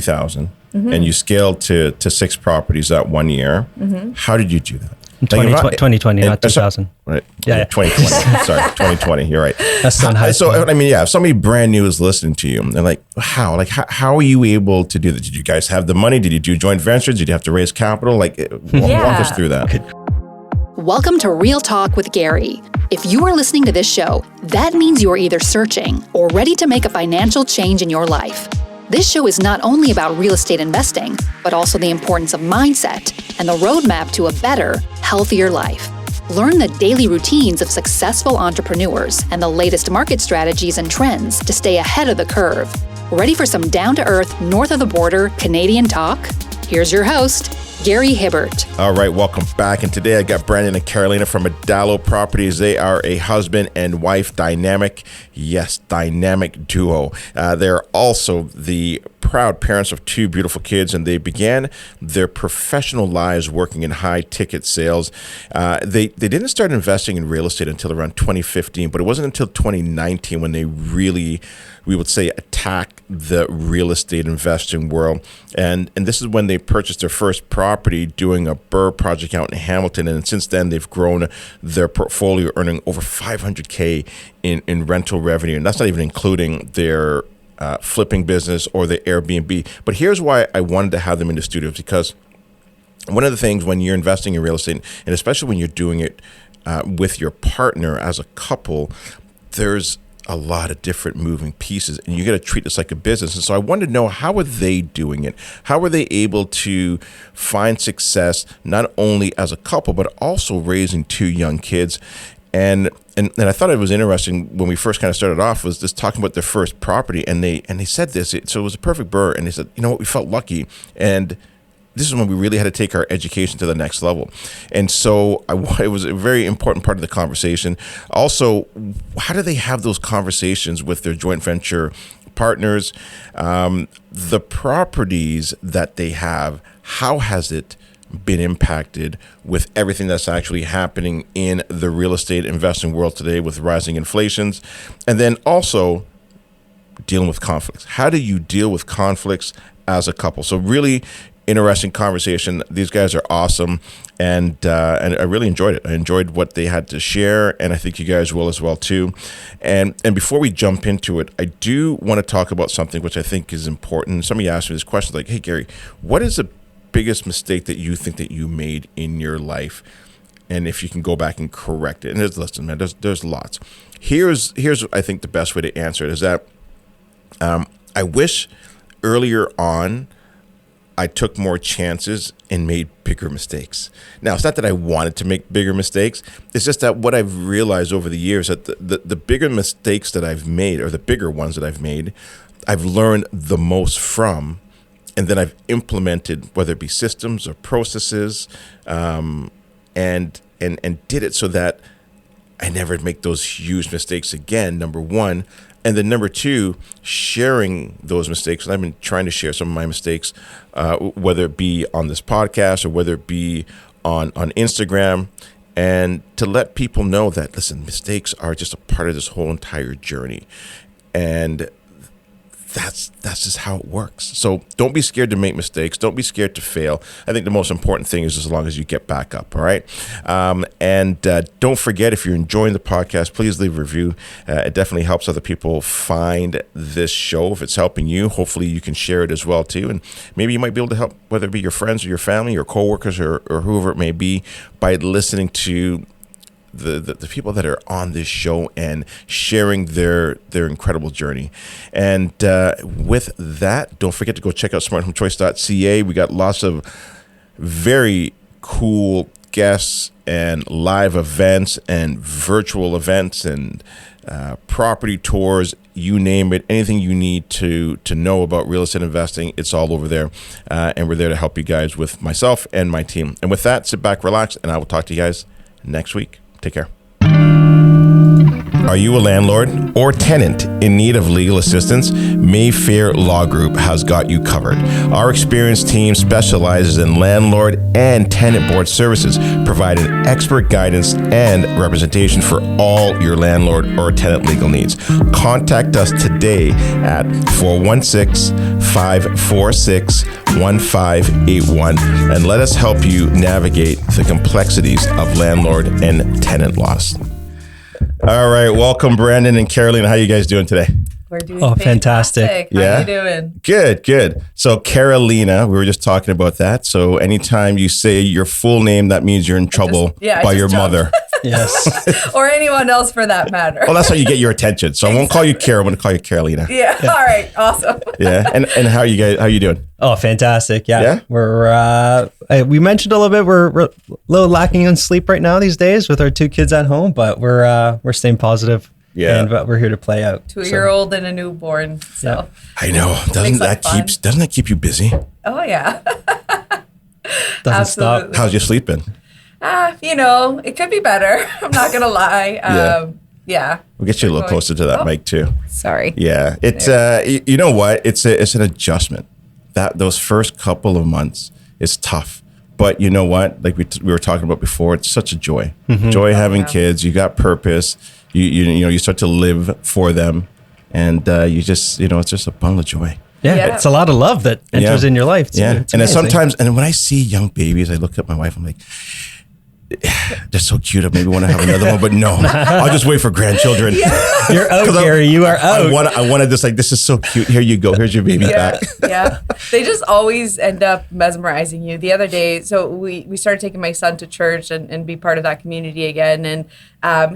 $2,000 and you scaled to 6 properties that 1 year. How did you do that? 2020, not 2000. Right. Yeah. 2020. Sorry, 2020. You're right. That's on high school. So, I mean, yeah, if somebody brand new is listening to you, they're like, how? Like, how are you able to do that? Did you guys have the money? Did you do joint ventures? Did you have to raise capital? Like, walk us through that. Welcome to Real Talk with Gary. If you are listening to this show, that means you are either searching or ready to make a financial change in your life. This show is not only about real estate investing, but also the importance of mindset and the roadmap to a better, healthier life. Learn the daily routines of successful entrepreneurs and the latest market strategies and trends to stay ahead of the curve. Ready for some down-to-earth, north of the border Canadian talk? Here's your host, Gary Hibbert. All right, welcome back. And today I got Brandon and Carolina from Medalo Properties. They are a husband and wife dynamic duo. They're also the proud parents of 2 beautiful kids, and they began their professional lives working in high-ticket sales. They didn't start investing in real estate until around 2015, but it wasn't until 2019 when they really, we would say, attacked the real estate investing world. And this is when they purchased their first property doing a BRRRR project out in Hamilton. And since then, they've grown their portfolio, earning over $500K in rental revenue. And that's not even including their flipping business or the Air BnB. But here's why I wanted to have them in the studio, because one of the things when you're investing in real estate, and especially when you're doing it with your partner as a couple, there's a lot of different moving pieces, and you got to treat this like a business. And so I wanted to know, how are they doing it? How are they able to find success, not only as a couple, but also raising 2 young kids? And I thought it was interesting when we first kind of started off, was just talking about their first property, and they said this, so it was a perfect BRRRR, and they said, you know what, we felt lucky, and this is when we really had to take our education to the next level. And so it was a very important part of the conversation. Also, how do they have those conversations with their joint venture partners? The properties that they have, how has it been impacted with everything that's actually happening in the real estate investing world today with rising inflations? And then also dealing with conflicts. How do you deal with conflicts as a couple? So really interesting conversation. These guys are awesome, and I really enjoyed it. I enjoyed what they had to share, and I think you guys will as well too. And before we jump into it, I do want to talk about something which I think is important. Somebody asked me this question, like, hey Gary, what is the biggest mistake that you think that you made in your life, and if you can go back and correct it? And there's lots. Here's I think the best way to answer it is that I wish earlier on I took more chances and made bigger mistakes. Now, it's not that I wanted to make bigger mistakes. It's just that what I've realized over the years, that the bigger mistakes that I've made, or the bigger ones that I've made, I've learned the most from, and then I've implemented, whether it be systems or processes, and did it so that I never make those huge mistakes again, number one. And then number 2, sharing those mistakes. And I've been trying to share some of my mistakes, whether it be on this podcast or whether it be on Instagram, and to let people know that, listen, mistakes are just a part of this whole entire journey. And that's just how it works. So don't be scared to make mistakes. Don't be scared to fail. I think the most important thing is as long as you get back up, all right? And don't forget, if you're enjoying the podcast, please leave a review. It definitely helps other people find this show. If it's helping you, hopefully you can share it as well too. And maybe you might be able to help, whether it be your friends or your family or coworkers or whoever it may be, by listening to the people that are on this show and sharing their incredible journey. And with that, don't forget to go check out smarthomechoice.ca. We got lots of very cool guests and live events and virtual events and property tours, you name it. Anything you need to know about real estate investing, it's all over there. And we're there to help you guys with myself and my team. And with that, sit back, relax, and I will talk to you guys next week. Take care. Are you a landlord or tenant in need of legal assistance? Mayfair Law Group has got you covered. Our experienced team specializes in landlord and tenant board services, providing expert guidance and representation for all your landlord or tenant legal needs. Contact us today at 416-546-1581 and let us help you navigate the complexities of landlord and tenant laws. All right, welcome Brandon and Carolina. How are you guys doing today? We're doing fantastic. How are you doing? Good. So Carolina, we were just talking about that. So anytime you say your full name, that means you're in trouble by your mother. Yes. Or anyone else for that matter. Well, that's how you get your attention. So I won't call you Carol, I'm going to call you Carolina. Yeah. All right. Awesome. Yeah. And how are you guys? How are you doing? Oh, fantastic. Yeah. We're we mentioned a little bit, we're a little lacking on sleep right now these days with our 2 kids at home, but we're staying positive. Yeah. And we're here to play out. 2-year-old and a newborn. So Yeah. I know. Doesn't that keep you busy? Oh yeah. Doesn't stop. How's your sleep been? It could be better. I'm not gonna lie. Yeah. We'll get you a little closer to that mic too. Sorry. Yeah. It's you know what? It's an adjustment. Those first couple of months is tough. But you know what? Like we were talking about before, it's such a joy. Mm-hmm. Joy having kids. You got purpose. You start to live for them, and you just it's just a bundle of joy. Yeah. It's a lot of love that enters in your life too. Yeah. It's And amazing. when I see young babies, I look at my wife. I'm like, they're so cute. I maybe want to have another one, but no, I'll just wait for grandchildren. You're out, Gary. You are out. I wanted this. Like, this is so cute. Here you go. Here's your baby back. Yeah. They just always end up mesmerizing you. The other day, so we started taking my son to church and be part of that community again. And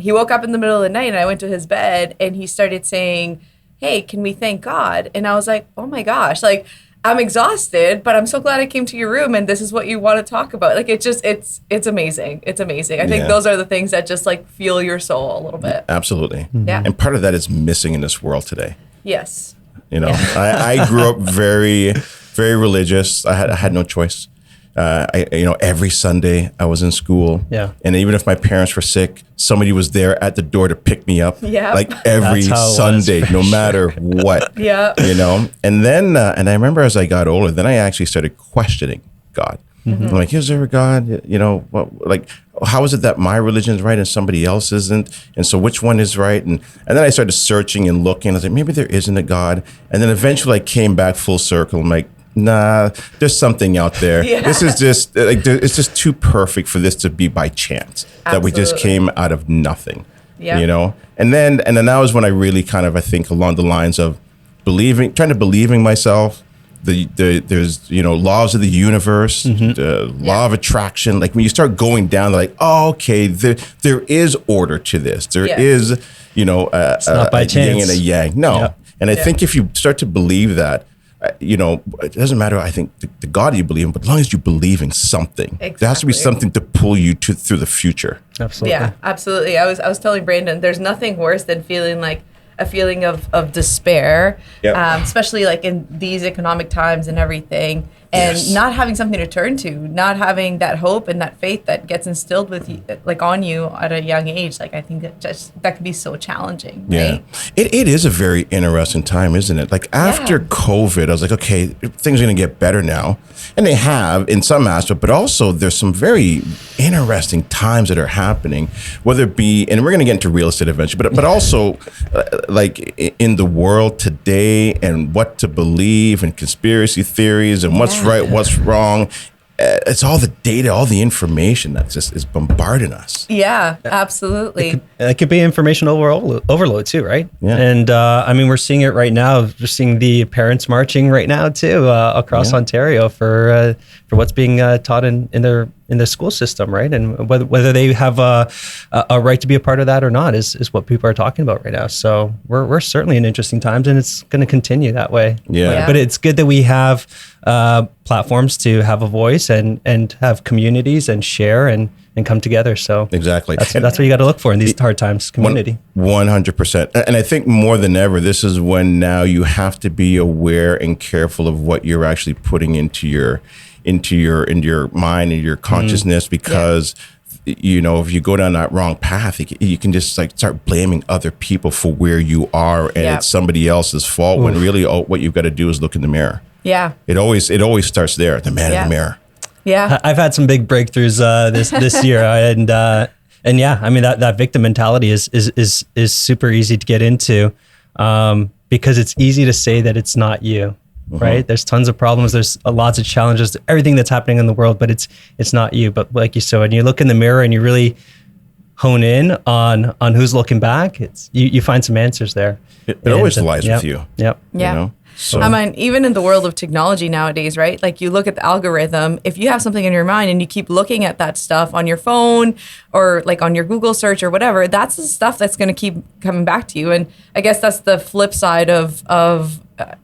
he woke up in the middle of the night and I went to his bed and he started saying, "Hey, can we thank God?" And I was like, oh my gosh, like I'm exhausted, but I'm so glad I came to your room and this is what you want to talk about. Like it's amazing. It's amazing. I think those are the things that just like fuel your soul a little bit. Absolutely. Mm-hmm. Yeah. And part of that is missing in this world today. Yes. I grew up very, very religious. I had no choice. Every Sunday I was in school. Yeah. And even if my parents were sick, somebody was there at the door to pick me up. Yeah. Like every Sunday, no matter what. Yeah. And then, and I remember as I got older, then I actually started questioning God. Mm-hmm. I'm like, is there a God? How is it that my religion is right and somebody else isn't? And so which one is right? And then I started searching and looking. I was like, maybe there isn't a God. And then eventually I came back full circle. I'm like, nah, there's something out there. Yeah. This is just it's just too perfect for this to be by chance. Absolutely. That we just came out of nothing. Yeah. And then that was when I really kind of, I think, along the lines of trying to believe in myself. There's laws of the universe, the law of attraction. Like when you start going down, like, oh, okay, there is order to this. There is it's not by a chance. yin and a yang. No, and I think if you start to believe that. It doesn't matter, I think, the God you believe in, but as long as you believe in something, there has to be something to pull you through the future. Absolutely. Yeah, absolutely. I was telling Brandon, there's nothing worse than feeling like a feeling of despair, especially like in these economic times and everything, and not having something to turn to, not having that hope and that faith that gets instilled with you, like on you at a young age. Like I think that can be so challenging. Yeah, right? It is a very interesting time, isn't it? Like after COVID, I was like, okay, things are going to get better now, and they have in some aspect, but also there's some very interesting times that are happening, whether it be, and we're going to get into real estate eventually, but also like in the world today and what to believe and conspiracy theories and what's right, what's wrong. It's all the data, all the information that just is bombarding us. Yeah, absolutely. It could be information overload too, right? Yeah. And we're seeing it right now. We're seeing the parents marching right now too across Ontario for what's being taught in their school system, right? And whether they have a right to be a part of that or not is what people are talking about right now. So we're certainly in interesting times, and it's going to continue that way. Yeah. But it's good that we have platforms to have a voice and have communities and share and come together. So exactly, that's what you got to look for in these hard times. Community. 100%. And I think more than ever, this is when now you have to be aware and careful of what you're actually putting into your mind and your consciousness, because if you go down that wrong path, you can just like start blaming other people for where you are, and it's somebody else's fault. When really what you've got to do is look in the mirror. Yeah. It always starts there. The man in the mirror. Yeah. I've had some big breakthroughs this year, and yeah, I mean that victim mentality is super easy to get into, because it's easy to say that it's not you. Right? There's tons of problems. There's lots of challenges, everything that's happening in the world, but it's not you. But like you said, when you look in the mirror and you really hone in on who's looking back, you find some answers there. It always lies with you. Yep. Yeah. You know? So. I mean, even in the world of technology nowadays, right? Like you look at the algorithm, if you have something in your mind and you keep looking at that stuff on your phone or like on your Google search or whatever, that's the stuff that's going to keep coming back to you. And I guess that's the flip side of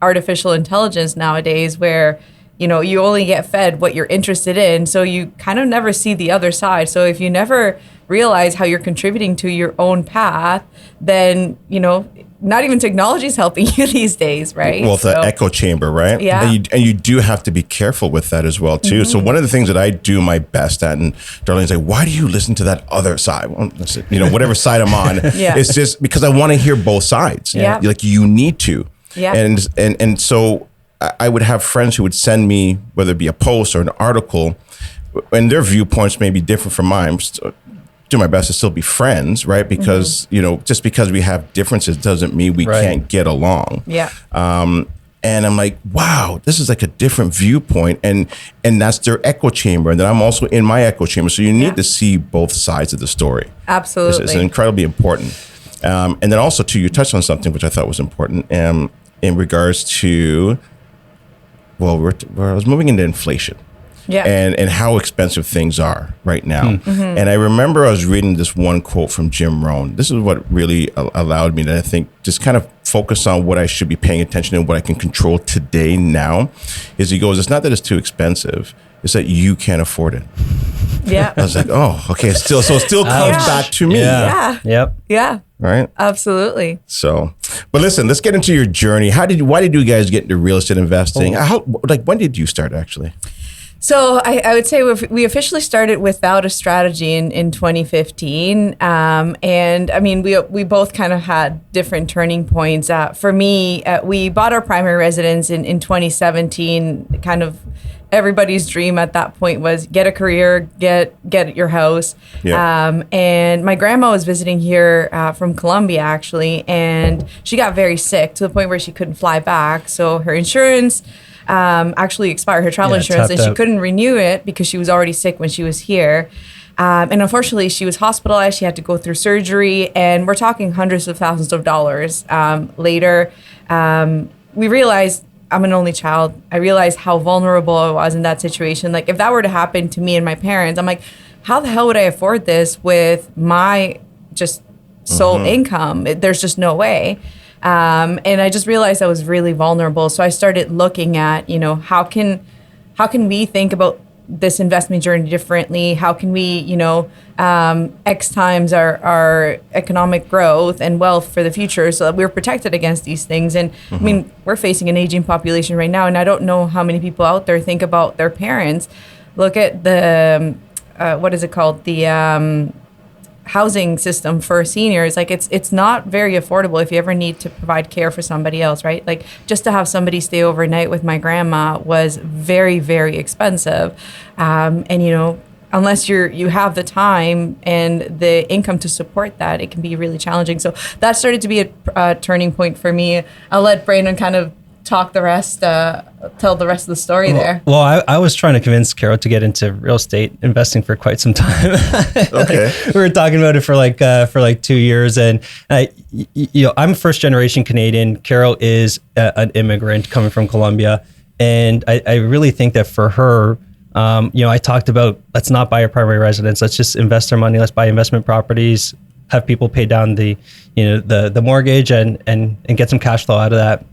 artificial intelligence nowadays, where you only get fed what you're interested in, so you kind of never see the other side. So if you never realize how you're contributing to your own path, then not even technology is helping you these days, right? Well, the echo chamber, right? Yeah. And you do have to be careful with that as well, too. So one of the things that I do my best at, and Darlene's like, why do you listen to that other side? Well, listen, whatever side I'm on, it's just because I want to hear both sides. Yeah. Like you need to. Yeah. And so I would have friends who would send me, whether it be a post or an article, and their viewpoints may be different from mine. Do my best to still be friends, right? Because just because we have differences doesn't mean we can't get along. Yeah. And I'm like, wow, this is like a different viewpoint, and that's their echo chamber, and then I'm also in my echo chamber. So you need to see both sides of the story. Absolutely, it's incredibly important. And then also too, you touched on something which I thought was important, in regards to, I was moving into inflation. Yeah. And how expensive things are right now. And I remember I was reading this one quote from Jim Rohn. This is what really allowed me to, I think, just kind of focus on what I should be paying attention to and what I can control today now. Is he goes, it's not that it's too expensive, it's that you can't afford it. Yeah. I was like, oh, okay. So it still comes back to me. Yeah. Yep. Yeah. Right. Absolutely. So, but listen, let's get into your journey. Why did you guys get into real estate investing? When did you start actually? So I would say we officially started without a strategy in 2015. And I mean, we both kind of had different turning points. For me, we bought our primary residence in 2017. Kind of everybody's dream at that point was get a career, get your house. Yeah. And my grandma was visiting here from Colombia, actually, and she got very sick to the point where she couldn't fly back. So her insurance actually expired, her travel insurance, and she couldn't renew it because she was already sick when she was here. And unfortunately, she was hospitalized. She had to go through surgery, and we're talking hundreds of thousands of dollars. Later, we realized I'm an only child. I realized how vulnerable I was in that situation. Like, if that were to happen to me and my parents, I'm like, how the hell would I afford this with my just sole income? There's just no way. And I just realized I was really vulnerable. So I started looking at, how can we think about this investment journey differently? How can we, X times our economic growth and wealth for the future so that we're protected against these things? And I mean, we're facing an aging population right now, and I don't know how many people out there think about their parents. Look at the, what is it called? The housing system for seniors. Like it's not very affordable if you ever need to provide care for somebody else, right? Like just to have somebody stay overnight with my grandma was very, very expensive. And unless you have the time and the income to support that, it can be really challenging. So that started to be a turning point for me. I'll let Brandon kind of talk the rest, tell the rest of the story there. Well, I was trying to convince Carol to get into real estate investing for quite some time. Okay. We were talking about it for like 2 years, and I'm first generation Canadian. Carol is an immigrant coming from Colombia, and I really think that for her, I talked about, let's not buy a primary residence. Let's just invest our money. Let's buy investment properties, have people pay down the mortgage and get some cash flow out of that.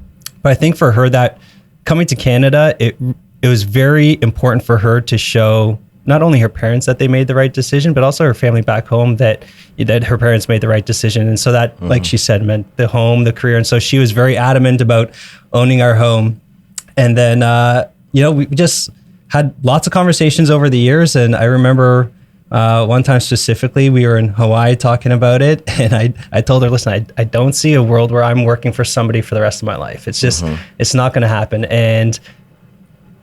But I think for her, that coming to Canada, it was very important for her to show not only her parents that they made the right decision, but also her family back home that her parents made the right decision. And so that, like she said, meant the home, the career. And so she was very adamant about owning our home. And then, we just had lots of conversations over the years. And I remember One time specifically, we were in Hawaii talking about it, and I told her, listen, I don't see a world where I'm working for somebody for the rest of my life. It's just, it's not going to happen. And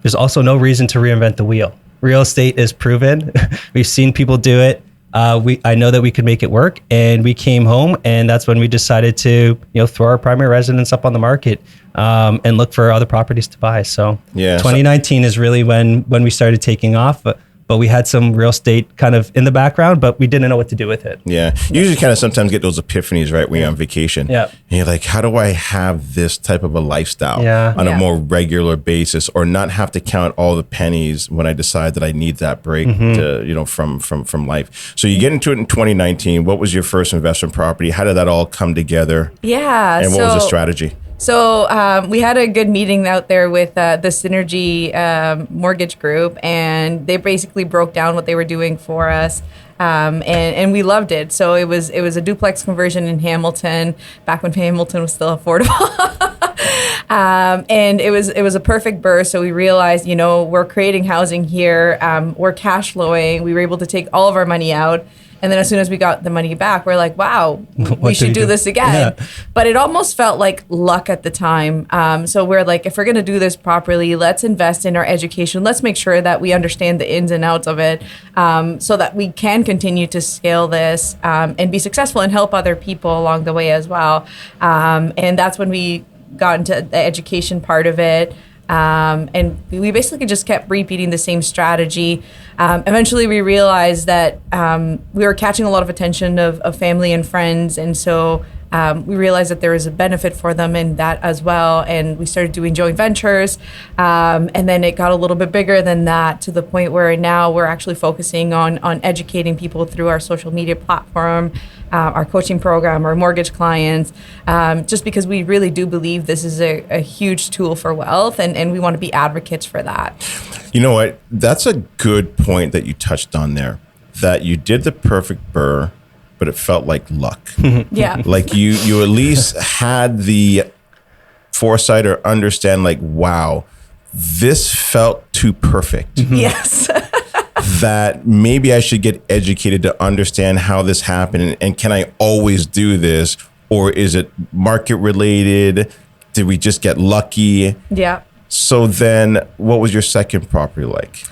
there's also no reason to reinvent the wheel. Real estate is proven. We've seen people do it. I know that we could make it work, and we came home, and that's when we decided to, throw our primary residence up on the market, and look for other properties to buy. So 2019 is really when we started taking off. But we had some real estate kind of in the background, but we didn't know what to do with it. Yeah. You usually kind of sometimes get those epiphanies, right, when you're on vacation. Yeah. And you're like, how do I have this type of a lifestyle on a more regular basis, or not have to count all the pennies when I decide that I need that break to, from life. So you get into it in 2019. What was your first investment property? How did that all come together? Yeah. And what was the strategy? So we had a good meeting out there with the Synergy Mortgage Group, and they basically broke down what they were doing for us, and we loved it. So it was a duplex conversion in Hamilton, back when Hamilton was still affordable. And it was a perfect BRRRR. So we realized, we're creating housing here, we're cash flowing. We were able to take all of our money out. And then as soon as we got the money back, we're like, wow, we should do this again. Yeah. But it almost felt like luck at the time. So we're like, if we're going to do this properly, let's invest in our education. Let's make sure that we understand the ins and outs of it, so that we can continue to scale this, and be successful and help other people along the way as well. And that's when we got into the education part of it. And we basically just kept repeating the same strategy. Eventually, we realized that we were catching a lot of attention of family and friends. And so we realized that there was a benefit for them in that as well. And we started doing joint ventures. And then it got a little bit bigger than that, to the point where now we're actually focusing on educating people through our social media platform, our coaching program, our mortgage clients, just because we really do believe this is a huge tool for wealth, and we want to be advocates for that. You know what? That's a good point that you touched on there, that you did the perfect BRRRR, but it felt like luck. Yeah. Like you at least had the foresight or understand, like, wow, this felt too perfect. Yes. That maybe I should get educated to understand how this happened, and can I always do this, or is it market related? Did we just get lucky? Yeah. So then what was your second property like?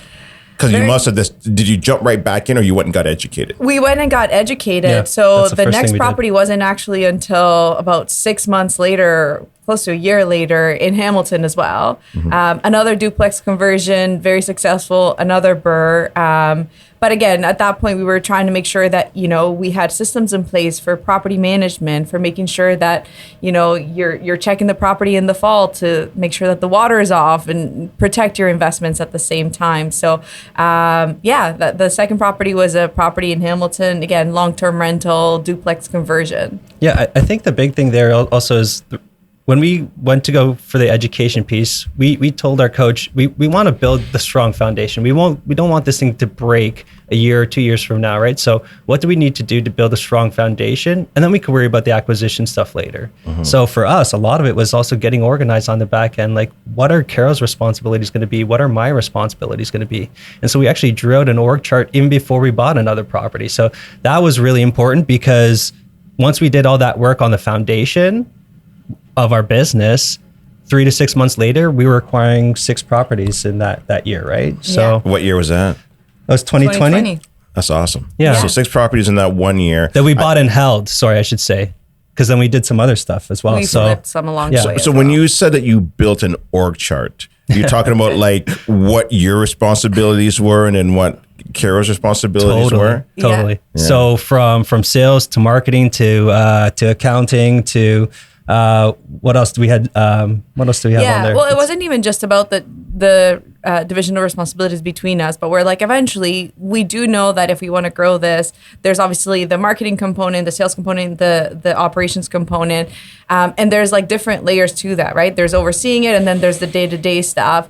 Because you must have this. Did you jump right back in, or you went and got educated? We went and got educated. Yeah, so the next property wasn't actually until about 6 months later, close to a year later, in Hamilton as well. Another duplex conversion, very successful, another BRRRR. But again, at that point, we were trying to make sure that, we had systems in place for property management, for making sure that, you're checking the property in the fall to make sure that the water is off and protect your investments at the same time. So, the second property was a property in Hamilton, again, long-term rental, duplex conversion. Yeah, I think the big thing there also is when we went to go for the education piece, we told our coach, we want to build the strong foundation. We don't want this thing to break a year or 2 years from now, right? So what do we need to do to build a strong foundation? And then we could worry about the acquisition stuff later. So for us, a lot of it was also getting organized on the back end. Like, what are Carol's responsibilities going to be? What are my responsibilities going to be? And so we actually drew out an org chart even before we bought another property. So that was really important, because once we did all that work on the foundation of our business, 3 to 6 months later, we were acquiring 6 properties in that year, right? So what year was that? That was 2020. That's awesome. Yeah. So 6 properties in that 1 year. That we bought and held, sorry, I should say. Because then we did some other stuff as well. We flipped some along the way. So when you said that you built an org chart, you're talking about like what your responsibilities were and then what Carol's responsibilities were? Totally. Yeah. So from sales to marketing to accounting to what else do we have? What else do we have on there? Well, it wasn't even just about the division of responsibilities between us, but we're like, eventually we do know that if we want to grow this, there's obviously the marketing component, the sales component, the operations component, and there's like different layers to that, right? There's overseeing it, and then there's the day-to-day stuff.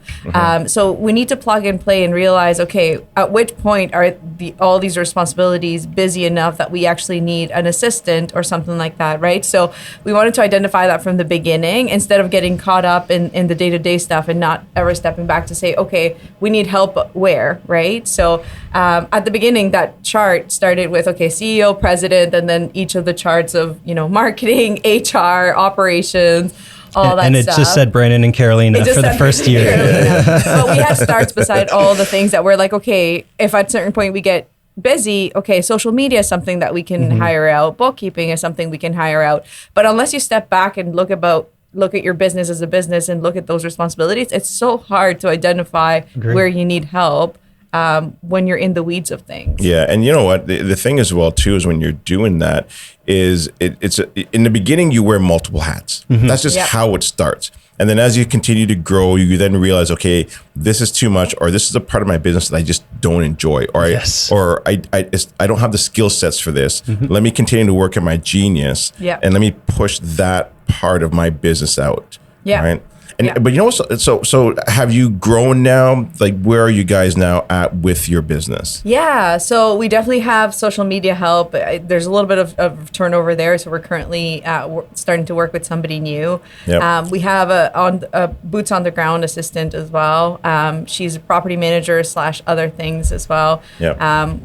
So we need to plug and play and realize, okay, at which point are all these responsibilities busy enough that we actually need an assistant or something like that, right? So we wanted to identify that from the beginning, instead of getting caught up in the day-to-day stuff and not ever stepping back to say, okay, we need help where, right? So at the beginning, that chart started with, okay, CEO, president, and then each of the charts of, marketing, HR, operations, all that and it stuff. just said Brandon and Carolina for the first year. But we had starts beside all the things that we're like, okay, if at a certain point we get busy, okay, social media is something that we can hire out. Bookkeeping is something we can hire out. But unless you step back and look at your business as a business and look at those responsibilities, it's so hard to identify where you need help when you're in the weeds of things. Yeah, and you know what? The thing as well too is when you're doing that is it's in the beginning you wear multiple hats. That's just how it starts. And then as you continue to grow, you then realize, okay, this is too much, or this is a part of my business that I just don't enjoy, or I don't have the skill sets for this. Let me continue to work on my genius, and let me push that part of my business out. Right. And but so have you grown now? Like, where are you guys now at with your business? Yeah, so we definitely have social media help. There's a little bit of turnover there, so we're currently starting to work with somebody new. We have a boots on the ground assistant as well. She's a property manager / other things as well.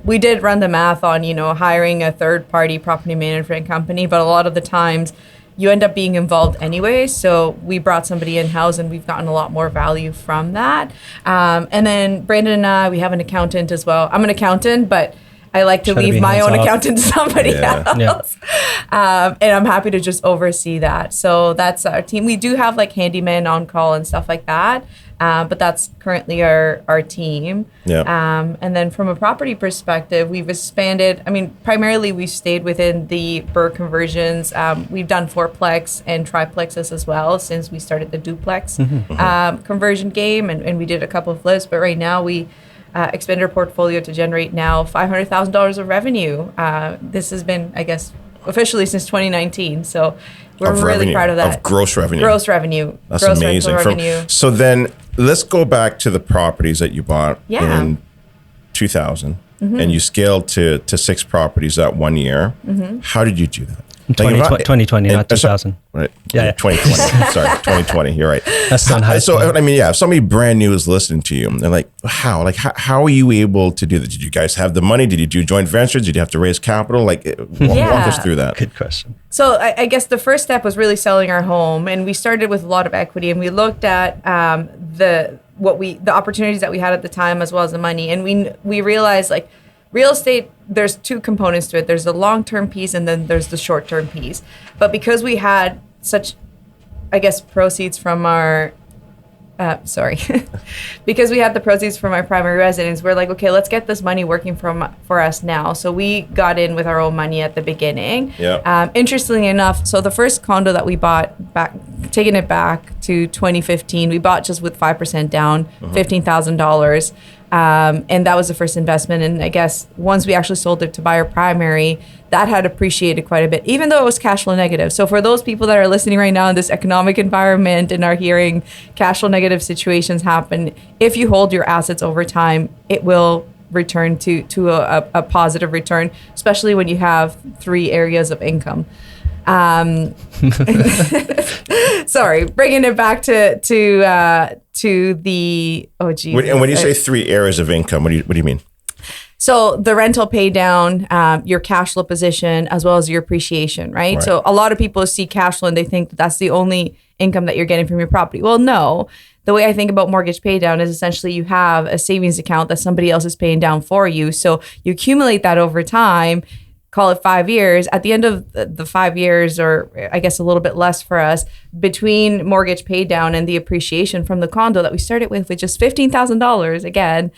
We did run the math on hiring a third party property management company, but a lot of the times you end up being involved anyway. So we brought somebody in-house and we've gotten a lot more value from that. And then Brandon and I, we have an accountant as well. I'm an accountant, but I like to leave my own accountant to somebody else. And I'm happy to just oversee that. So that's our team. We do have like handyman on call and stuff like that. But that's currently our team. And then from a property perspective, we've expanded. I mean, primarily we've stayed within the BRRRR conversions. We've done fourplex and triplexes as well since we started the duplex conversion game. And we did a couple of flips. But right now we expanded our portfolio to generate now $500,000 of revenue. This has been, I guess, officially since 2019. So we're really proud of that. Of gross revenue. Gross revenue. That's gross amazing. Revenue. So then let's go back to the properties that you bought in 2000 and you scaled to 6 properties that 1 year. How did you do that? 2020, not 2000. Right. Yeah. 2020. Sorry, 2020. You're right. That's not high school. So, I mean, if somebody brand new is listening to you, they're like, how? Like, how are you able to do that? Did you guys have the money? Did you do joint ventures? Did you have to raise capital? Like, walk us through that. Good question. So I guess the first step was really selling our home, and we started with a lot of equity, and we looked at the opportunities that we had at the time as well as the money, and we realized like real estate, there's 2 components to it. There's the long-term piece and then there's the short-term piece. But because we had such, I guess, proceeds from our, because we had the proceeds from our primary residence, we're like, okay, let's get this money working for us now. So we got in with our own money at the beginning. Interestingly enough, so the first condo that we bought, taking it back to 2015, we bought just with 5% down, $15,000. And that was the first investment. And I guess once we actually sold it to buy our primary, that had appreciated quite a bit, even though it was cash flow negative. So for those people that are listening right now in this economic environment and are hearing cash flow negative situations happen, if you hold your assets over time, it will return to a positive return, especially when you have 3 areas of income. Sorry, bringing it back to the And when you say 3 areas of income, what do you mean? So the rental pay down, your cash flow position, as well as your appreciation, right? So a lot of people see cash flow and they think that's the only income that you're getting from your property. Well, no. The way I think about mortgage pay down is essentially you have a savings account that somebody else is paying down for you. So you accumulate that over time, call it 5 years. At the end of the 5 years, or I guess a little bit less for us, between mortgage pay down and the appreciation from the condo that we started with just $15,000 again,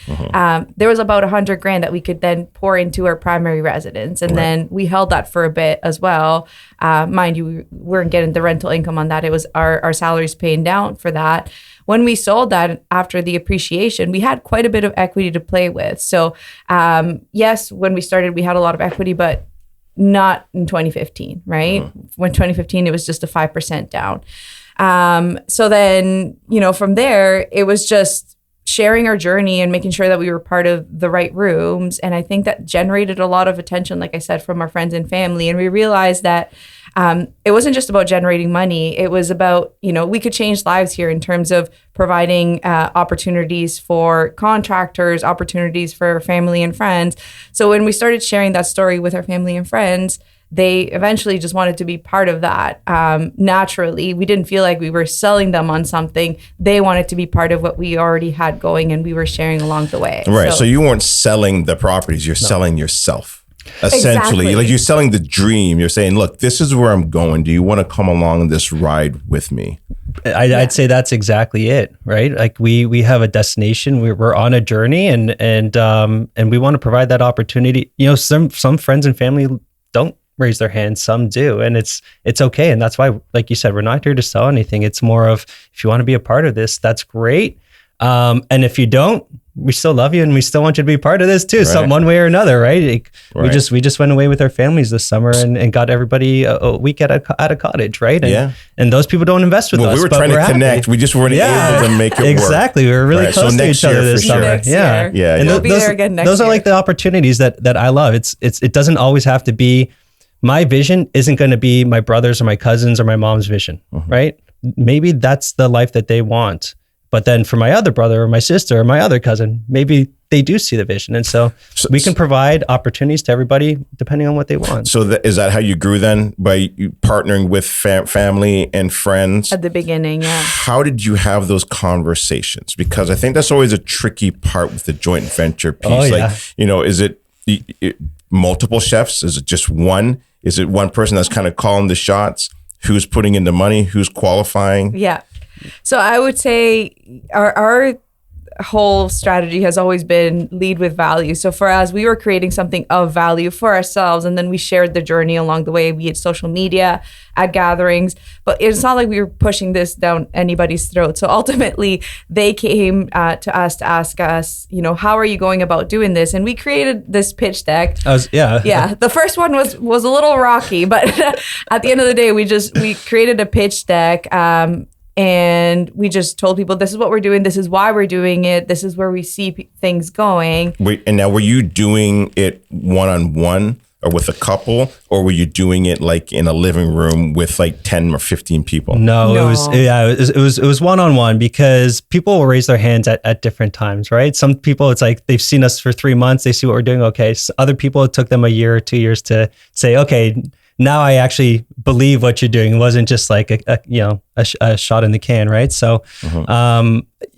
there was about $100,000 that we could then pour into our primary residence. And then we held that for a bit as well. Mind you, we weren't getting the rental income on that. It was our salaries paying down for that. When we sold that after the appreciation, we had quite a bit of equity to play with. So yes, when we started, we had a lot of equity, but not in 2015, right? When 2015, it was just a 5% down. So then, from there, it was just sharing our journey and making sure that we were part of the right rooms. And I think that generated a lot of attention, like I said, from our friends and family. And we realized that it wasn't just about generating money. It was about, we could change lives here in terms of providing opportunities for contractors, opportunities for family and friends. So when we started sharing that story with our family and friends, they eventually just wanted to be part of that. Naturally, we didn't feel like we were selling them on something. They wanted to be part of what we already had going, and we were sharing along the way. Right. So you weren't selling the properties, you're selling yourself. Essentially, Exactly. like you're selling the dream. You're saying, look, this is where I'm going. Do you want to come along this ride with me? I'd say that's exactly it, right? Like we have a destination, we're on a journey, and we want to provide that opportunity. Some friends and family don't raise their hands, some do, and it's okay. And that's why, like you said, we're not here to sell anything. It's more of, if you want to be a part of this, that's great. And if you don't, we still love you and we still want you to be part of this too, some one way or another, right? We just went away with our families this summer and got everybody a week at a cottage, right? And those people don't invest with us. We were trying to connect. We just weren't able to make it work. Exactly. We were really close to each other this summer. Yeah. And We'll be there again next those year. are like the opportunities that I love. It doesn't always have to be, my vision isn't going to be my brother's or my cousin's or my mom's vision, right? Maybe that's the life that they want. But then for my other brother or my sister or my other cousin, maybe they do see the vision. And so we can provide opportunities to everybody depending on what they want. So is that how you grew then? By you partnering with family and friends? At the beginning, yeah. How did you have those conversations? Because I think that's always a tricky part with the joint venture piece. Is it multiple chefs? Is it just one? Is it one person that's kind of calling the shots? Who's putting in the money? Who's qualifying? Yeah. So I would say our whole strategy has always been lead with value. So for us, we were creating something of value for ourselves, and then we shared the journey along the way, be it social media, at gatherings. But it's not like we were pushing this down anybody's throat. So ultimately, they came to us to ask us, how are you going about doing this? And we created this pitch deck. Yeah. The first one was a little rocky, but at the end of the day, we created a pitch deck. And we just told people, this is what we're doing. This is why we're doing it. This is where we see things going. Wait, and now were you doing it one-on-one or with a couple, or were you doing it like in a living room with like 10 or 15 people? No. It was one-on-one, because people will raise their hands at different times, right? Some people, it's like they've seen us for 3 months. They see what we're doing. Okay. So other people, it took them a year or 2 years to say, okay, now I actually believe what you're doing. It wasn't just like a shot in the can, right? So,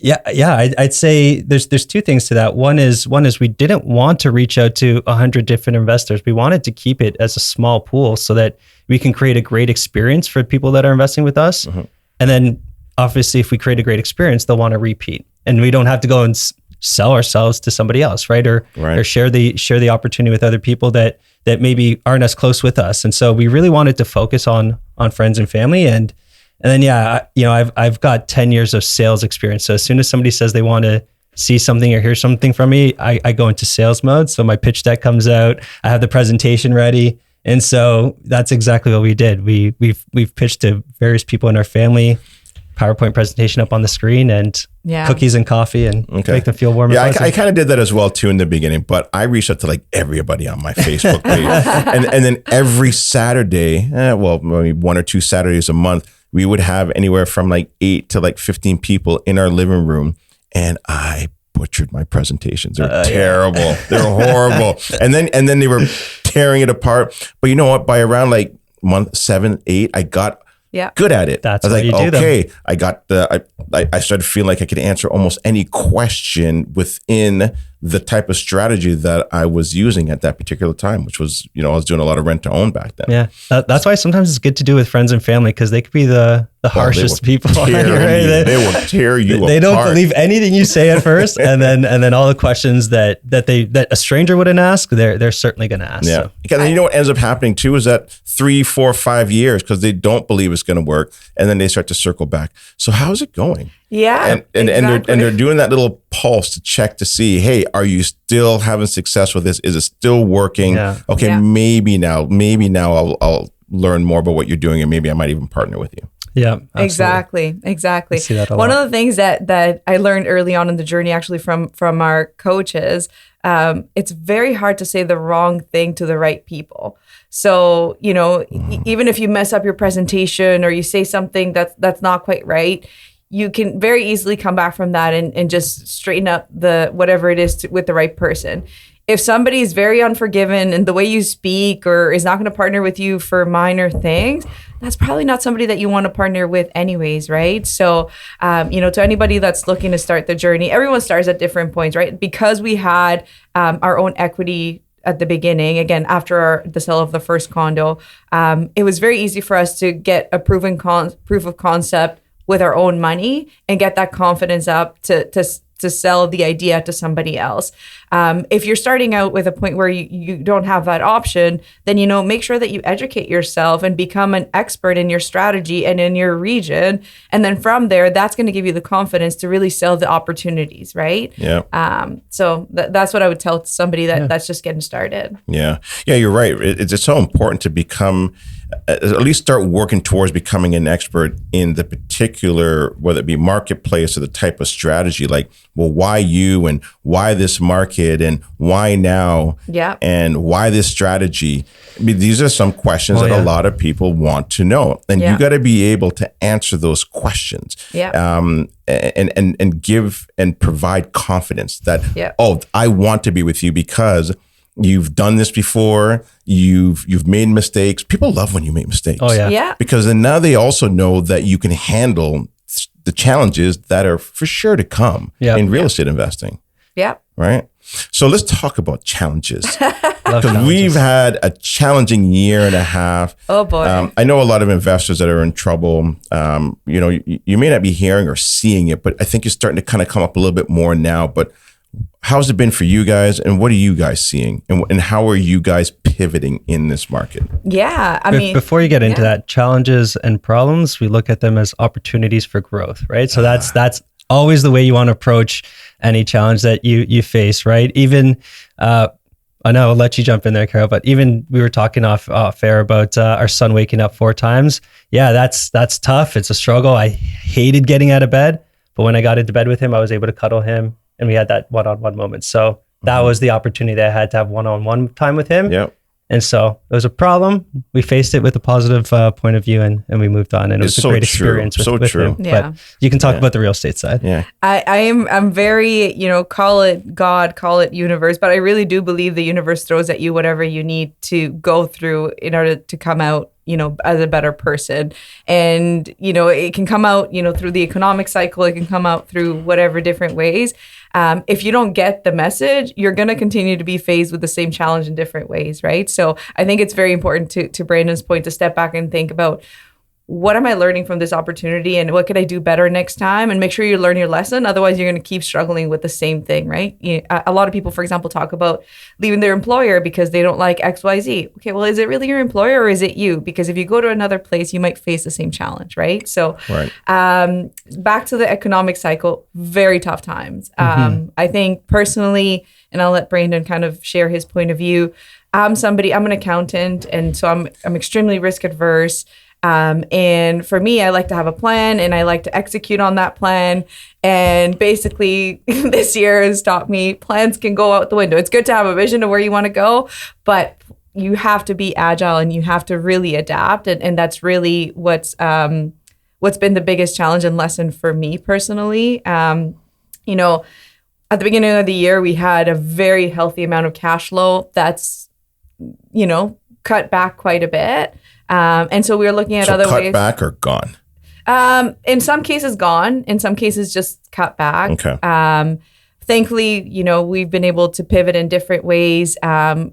I'd say there's two things to that. One is we didn't want to reach out to 100 different investors. We wanted to keep it as a small pool so that we can create a great experience for people that are investing with us. And then obviously, if we create a great experience, they'll want to repeat, and we don't have to go and sell ourselves to somebody else, right? Or share the opportunity with other people that maybe aren't as close with us. And so we really wanted to focus on friends and family. And then, I've got 10 years of sales experience. So as soon as somebody says they want to see something or hear something from me, I go into sales mode. So my pitch deck comes out, I have the presentation ready. And so that's exactly what we did. We've pitched to various people in our family, PowerPoint presentation up on the screen, and cookies and coffee, and make them feel warm. Yeah, I kind of did that as well too in the beginning, but I reached out to like everybody on my Facebook page. and then every Saturday, maybe 1 or 2 Saturdays a month, we would have anywhere from like 8 to like 15 people in our living room, and I butchered my presentations. They're terrible. They're horrible. And then they were tearing it apart. But you know what? By around like month 7, 8, I got good at it. That's I was what like, you do okay, them. I got I started feeling like I could answer almost any question within the type of strategy that I was using at that particular time, which was, I was doing a lot of rent to own back then. Yeah. That's why sometimes it's good to do with friends and family, because they could be the harshest people. They will tear you apart. They don't believe anything you say at first. and then all the questions that a stranger wouldn't ask, they're certainly going to ask. Yeah. So. Because what ends up happening too is that 3, 4, 5 years, because they don't believe it's going to work, and then they start to circle back. So how's it going? Yeah. And they're doing that little pulse to check to see, hey, are you still having success with this? Is it still working? Yeah. Okay, maybe now I'll learn more about what you're doing, and maybe I might even partner with you. Yeah, absolutely. Exactly. I see that a One lot. of the things that I learned early on in the journey, actually from our coaches, it's very hard to say the wrong thing to the right people. So, even if you mess up your presentation or you say something that's not quite right, you can very easily come back from that and just straighten up the whatever it is with the right person. If somebody is very unforgiving in the way you speak or is not going to partner with you for minor things, that's probably not somebody that you want to partner with anyways, right? So, to anybody that's looking to start the journey, everyone starts at different points, right? Because we had our own equity at the beginning, again, after the sale of the first condo, it was very easy for us to get a proof of concept with our own money and get that confidence up to sell the idea to somebody else. If you're starting out with a point where you don't have that option, then, make sure that you educate yourself and become an expert in your strategy and in your region. And then from there, that's going to give you the confidence to really sell the opportunities, right? Yeah. So that's what I would tell somebody that's just getting started. Yeah. Yeah, you're right. It's so important to become, at least start working towards becoming an expert in the particular, whether it be marketplace or the type of strategy, like, well, why you and why this market and why now and why this strategy? I mean, these are some questions that a lot of people want to know. And you got to be able to answer those questions and give and provide confidence that, I want to be with you because you've done this before. You've made mistakes. People love when you make mistakes. Oh, yeah. Because then now they also know that you can handle the challenges that are for sure to come in real estate investing. Yeah. Right. So let's talk about challenges. Because we've had a challenging year and a half. Oh, boy. I know a lot of investors that are in trouble. You may not be hearing or seeing it, but I think it's starting to kind of come up a little bit more now. But how's it been for you guys, and what are you guys seeing, and how are you guys pivoting in this market? Yeah, I mean, before you get into that, challenges and problems, we look at them as opportunities for growth, right? So that's always the way you want to approach any challenge that you face, right? Even I know I'll let you jump in there, Carol, but even we were talking off air about our son waking up 4 times. Yeah, that's tough. It's a struggle. I hated getting out of bed, but when I got into bed with him, I was able to cuddle him. And we had that one-on-one moment. So that was the opportunity that I had to have one-on-one time with him. Yep. And so it was a problem. We faced it with a positive point of view and we moved on. And it was a great experience with him. Yeah. But you can talk about the real estate side. Yeah. I'm very, call it God, call it universe, but I really do believe the universe throws at you whatever you need to go through in order to come out, as a better person. And, it can come out, through the economic cycle. It can come out through whatever different ways. If you don't get the message, you're going to continue to be faced with the same challenge in different ways, right? So I think it's very important to Brandon's point to step back and think about, what am I learning from this opportunity and what could I do better next time? And make sure you learn your lesson. Otherwise, you're going to keep struggling with the same thing, right? A lot of people, for example, talk about leaving their employer because they don't like XYZ. Okay, well, is it really your employer or is it you? Because if you go to another place, you might face the same challenge, right? So back to the economic cycle, very tough times. I think personally, and I'll let Brandon kind of share his point of view. I'm an accountant, and so I'm extremely risk adverse. And for me, I like to have a plan and I like to execute on that plan. And basically this year has taught me plans can go out the window. It's good to have a vision of where you want to go, but you have to be agile and you have to really adapt. And that's really what's been the biggest challenge and lesson for me personally. At the beginning of the year, we had a very healthy amount of cash flow that's, cut back quite a bit. And so we were looking at other ways. Cut back or gone? In some cases gone, in some cases just cut back. Okay. Thankfully, we've been able to pivot in different ways.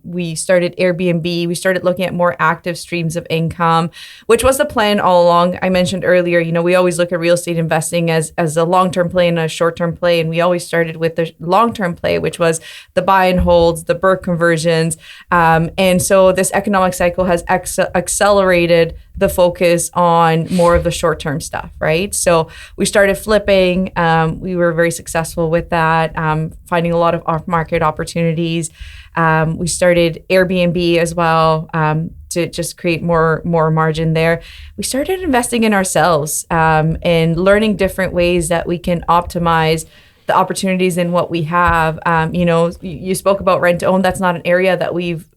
We started Air BnB. We started looking at more active streams of income, which was the plan all along. I mentioned earlier, we always look at real estate investing as a long-term play and a short-term play. And we always started with the long-term play, which was the buy and holds, the BRRRR conversions. And so this economic cycle has accelerated the focus on more of the short-term stuff, right? So we started flipping. We were very successful with that, finding a lot of off-market opportunities. We started Air BnB as well to just create more margin there. We started investing in ourselves and learning different ways that we can optimize the opportunities in what we have. You spoke about rent to own. That's not an area that we've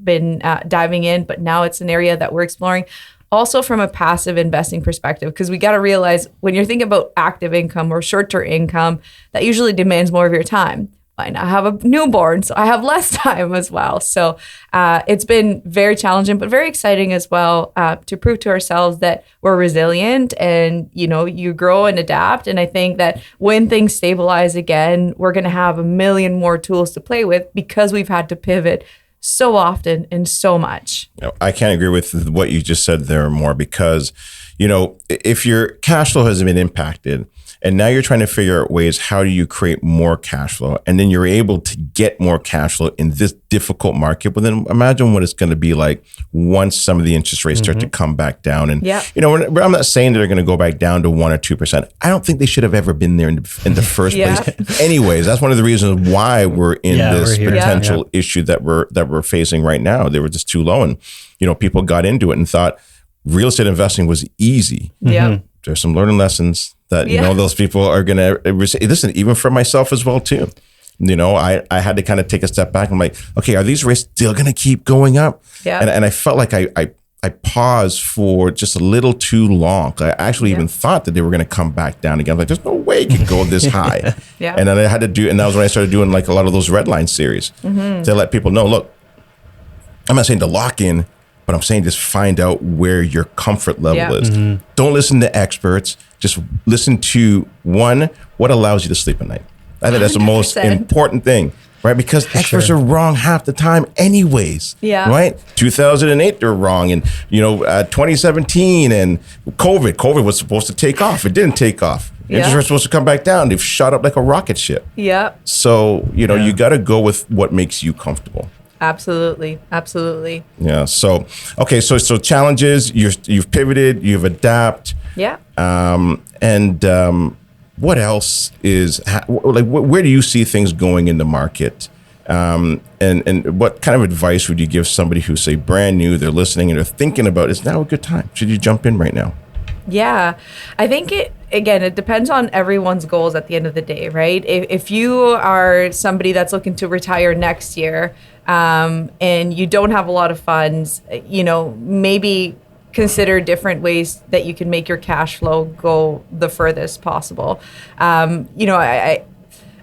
been diving in, but now it's an area that we're exploring. Also from a passive investing perspective, because we got to realize when you're thinking about active income or short-term income, that usually demands more of your time. I now have a newborn, so I have less time as well. So it's been very challenging, but very exciting as well to prove to ourselves that we're resilient and, you grow and adapt. And I think that when things stabilize again, we're going to have a million more tools to play with because we've had to pivot so often and so much. I can't agree with what you just said there more because, if your cash flow has been impacted and now you're trying to figure out ways, how do you create more cash flow? And then you're able to get more cash flow in this difficult market. But then imagine what it's going to be like once some of the interest rates start to come back down. And, I'm not saying that they're going to go back down to 1 or 2%. I don't think they should have ever been there in the first place. Anyways, that's one of the reasons why we're in this potential issue that we're facing right now. They were just too low. And, people got into it and thought real estate investing was easy. There's some learning lessons that, those people are going to listen, even for myself as well, too. I had to kind of take a step back. I'm like, okay, are these rates still going to keep going up? And I felt like I paused for just a little too long. I actually even thought that they were going to come back down again. I'm like, there's no way it can go this high. And then I had to and that was when I started doing like a lot of those red line series to let people know, look, I'm not saying to lock in, but I'm saying just find out where your comfort level is. Don't listen to experts. Just listen to what allows you to sleep at night. I think that's the most important thing, right? Because experts are wrong half the time anyways, right? 2008, they're wrong. And, 2017 and COVID was supposed to take off. It didn't take off. Interest rates supposed to come back down. They've shot up like a rocket ship. So, you got to go with what makes you comfortable. Absolutely. Yeah. So, okay. So challenges, you've pivoted, you've adapted. What else is where do you see things going in the market? And what kind of advice would you give somebody who's say brand new, they're listening and they're thinking about, is now a good time? Should you jump in right now? Yeah, I think it depends on everyone's goals at the end of the day, right? If you are somebody that's looking to retire next year, and you don't have a lot of funds, maybe consider different ways that you can make your cash flow go the furthest possible.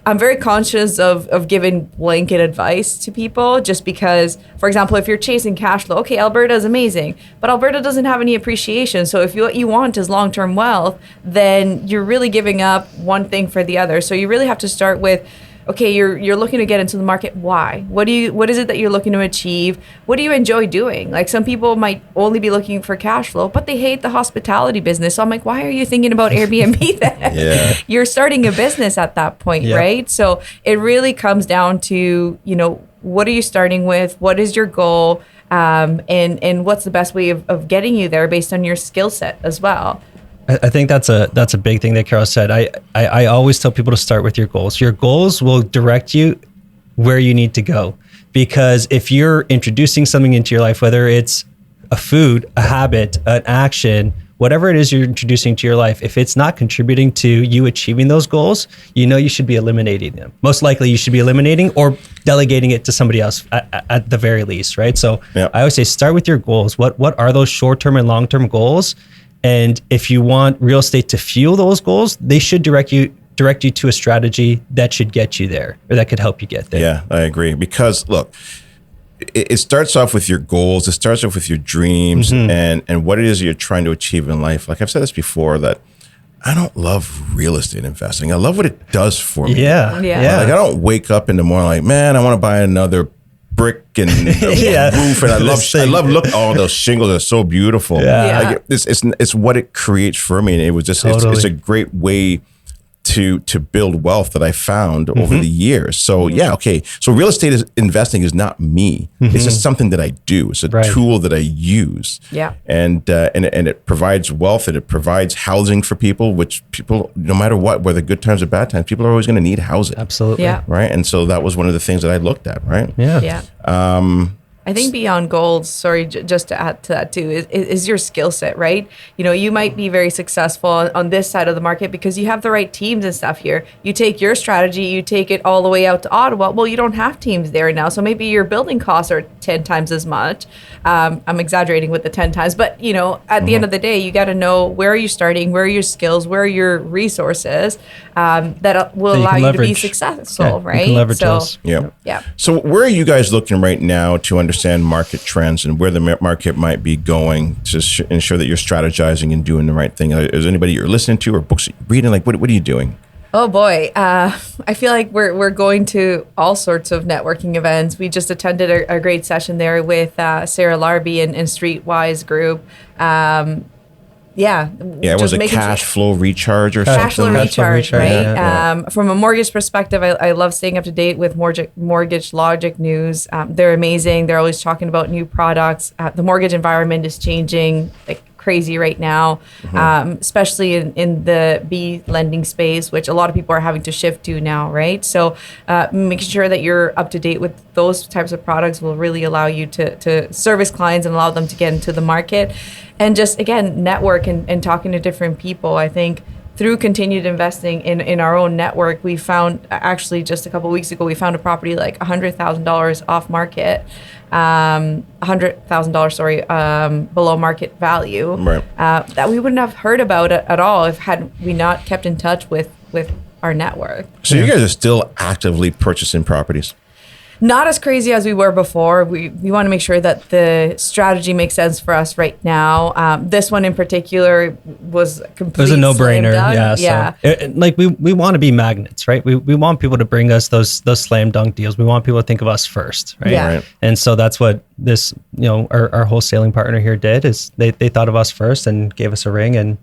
I'm very conscious of giving blanket advice to people just because, for example, if you're chasing cash flow, okay, Alberta is amazing, but Alberta doesn't have any appreciation. So if what you want is long-term wealth, then you're really giving up one thing for the other. So you really have to start with, okay, you're looking to get into the market. Why? What is it that you're looking to achieve? What do you enjoy doing? Like some people might only be looking for cash flow, but they hate the hospitality business. So I'm like, why are you thinking about Airbnb then? You're starting a business at that point, right? So it really comes down to, what are you starting with? What is your goal? And what's the best way of getting you there based on your skill set as well? I think that's a big thing that Carol said. I always tell people to start with your goals. Your goals will direct you where you need to go. Because if you're introducing something into your life, whether it's a food, a habit, an action, whatever it is you're introducing to your life, if it's not contributing to you achieving those goals, you should be eliminating them. Most likely you should be eliminating or delegating it to somebody else at the very least, right? So I always say start with your goals. What are those short-term and long-term goals? And if you want real estate to fuel those goals, they should direct you to a strategy that should get you there or that could help you get there. Yeah, I agree. Because look, it starts off with your goals. It starts off with your dreams and what it is you're trying to achieve in life. Like I've said this before, that I don't love real estate investing. I love what it does for me. Yeah. Like I don't wake up in the morning like, man, I want to buy another brick and roof, and I love look. Oh, those shingles are so beautiful. Like it's what it creates for me, and it was just it's a great way to build wealth that I found over the years. So so real estate investing is not me. It's just something that I do. It's a tool that I use. And it provides wealth, and it provides housing for people, which people, no matter what, whether good times or bad times, people are always going to need housing. Absolutely. Right. And so that was one of the things that I looked at. Right. I I think beyond goals, sorry, just to add to that too, is your skill set, right? You know, you might be very successful on this side of the market because you have the right teams and stuff here. You take your strategy, you take it all the way out to Ottawa. Well, you don't have teams there now. So maybe your building costs are 10 times as much. I'm exaggerating with the 10 times, but you know, at the end of the day, you got to know where are you starting, where are your skills, where are your resources that will allow you to be successful, right? You can leverage those. Yeah. So where are you guys looking right now to understand market trends and where the market might be going to ensure that you're strategizing and doing the right thing? Is there anybody you're listening to or books that you're reading? Like, what are you doing? Oh boy, I feel like we're going to all sorts of networking events. We just attended a great session there with Sarah Larby and Streetwise Group. It was a cash flow recharge or something. Cash flow recharge, right? Yeah. From a mortgage perspective, I love staying up to date with Mortgage Logic news. They're amazing. They're always talking about new products. The mortgage environment is changing like crazy right now, especially in the B lending space, which a lot of people are having to shift to now, right? So making sure that you're up to date with those types of products will really allow you to service clients and allow them to get into the market. And just, again, network and talking to different people. I think through continued investing in our own network, we found, actually just a couple of weeks ago, we found a property like $100,000 off market, $100,000, below market value, right. That we wouldn't have heard about it at all if had we not kept in touch with our network. So you guys are still actively purchasing properties? Not as crazy as we were before. We want to make sure that the strategy makes sense for us right now. This one in particular was completely. It was a no-brainer. Yeah. So we want to be magnets, right? We want people to bring us those slam dunk deals. We want people to think of us first, right? Yeah. Right. And so that's what this, our wholesaling partner here did, is they thought of us first and gave us a ring, and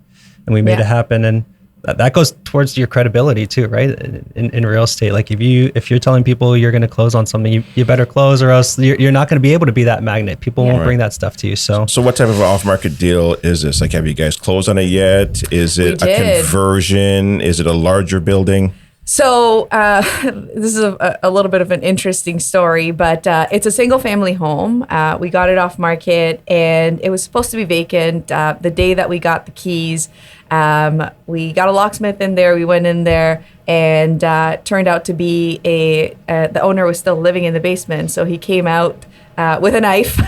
we made it happen. And that goes towards your credibility too, right? In real estate, like if you're telling people you're going to close on something, you better close, or else you're not going to be able to be that magnet. People won't bring that stuff to you. So what type of an off-market deal is this? Like, have you guys closed on it yet? Is it a conversion? Is it a larger building? So this is a little bit of an interesting story, but it's a single family home. We got it off market and it was supposed to be vacant. The day that we got the keys, we got a locksmith in there. We went in there and turned out to be the owner was still living in the basement. So he came out with a knife.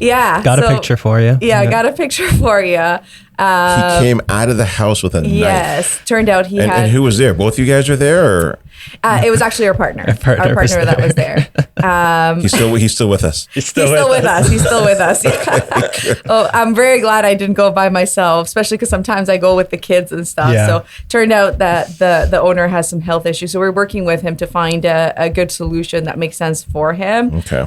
Got a picture for you. Yeah, got a picture for you. He came out of the house with a knife. Yes, turned out he had. And who was there? Both of you guys were there, or? It was actually our partner. Our partner that was there. He's still with us. He's still with us. Yeah. Oh, I'm very glad I didn't go by myself, especially because sometimes I go with the kids and stuff. Yeah. So turned out that the owner has some health issues. So we're working with him to find a good solution that makes sense for him. Okay.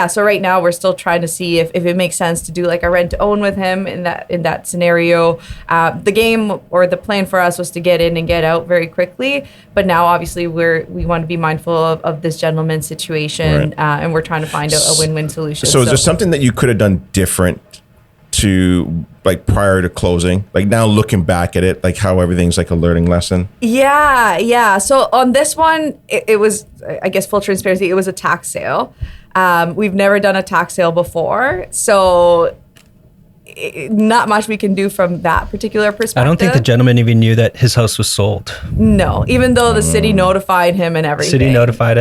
So right now we're still trying to see if it makes sense to do like a rent to own with him in that scenario. The game or the plan for us was to get in and get out very quickly, but now obviously we want to be mindful of this gentleman's situation, and we're trying to find a win-win solution. So is there something that you could have done different to, like, prior to closing, like now looking back at it, like how everything's like a learning lesson? Yeah. So on this one, it was, I guess, full transparency, it was a tax sale. We've never done a tax sale before, so not much we can do from that particular perspective. I don't think the gentleman even knew that his house was sold. No, even though the city notified him and everything. But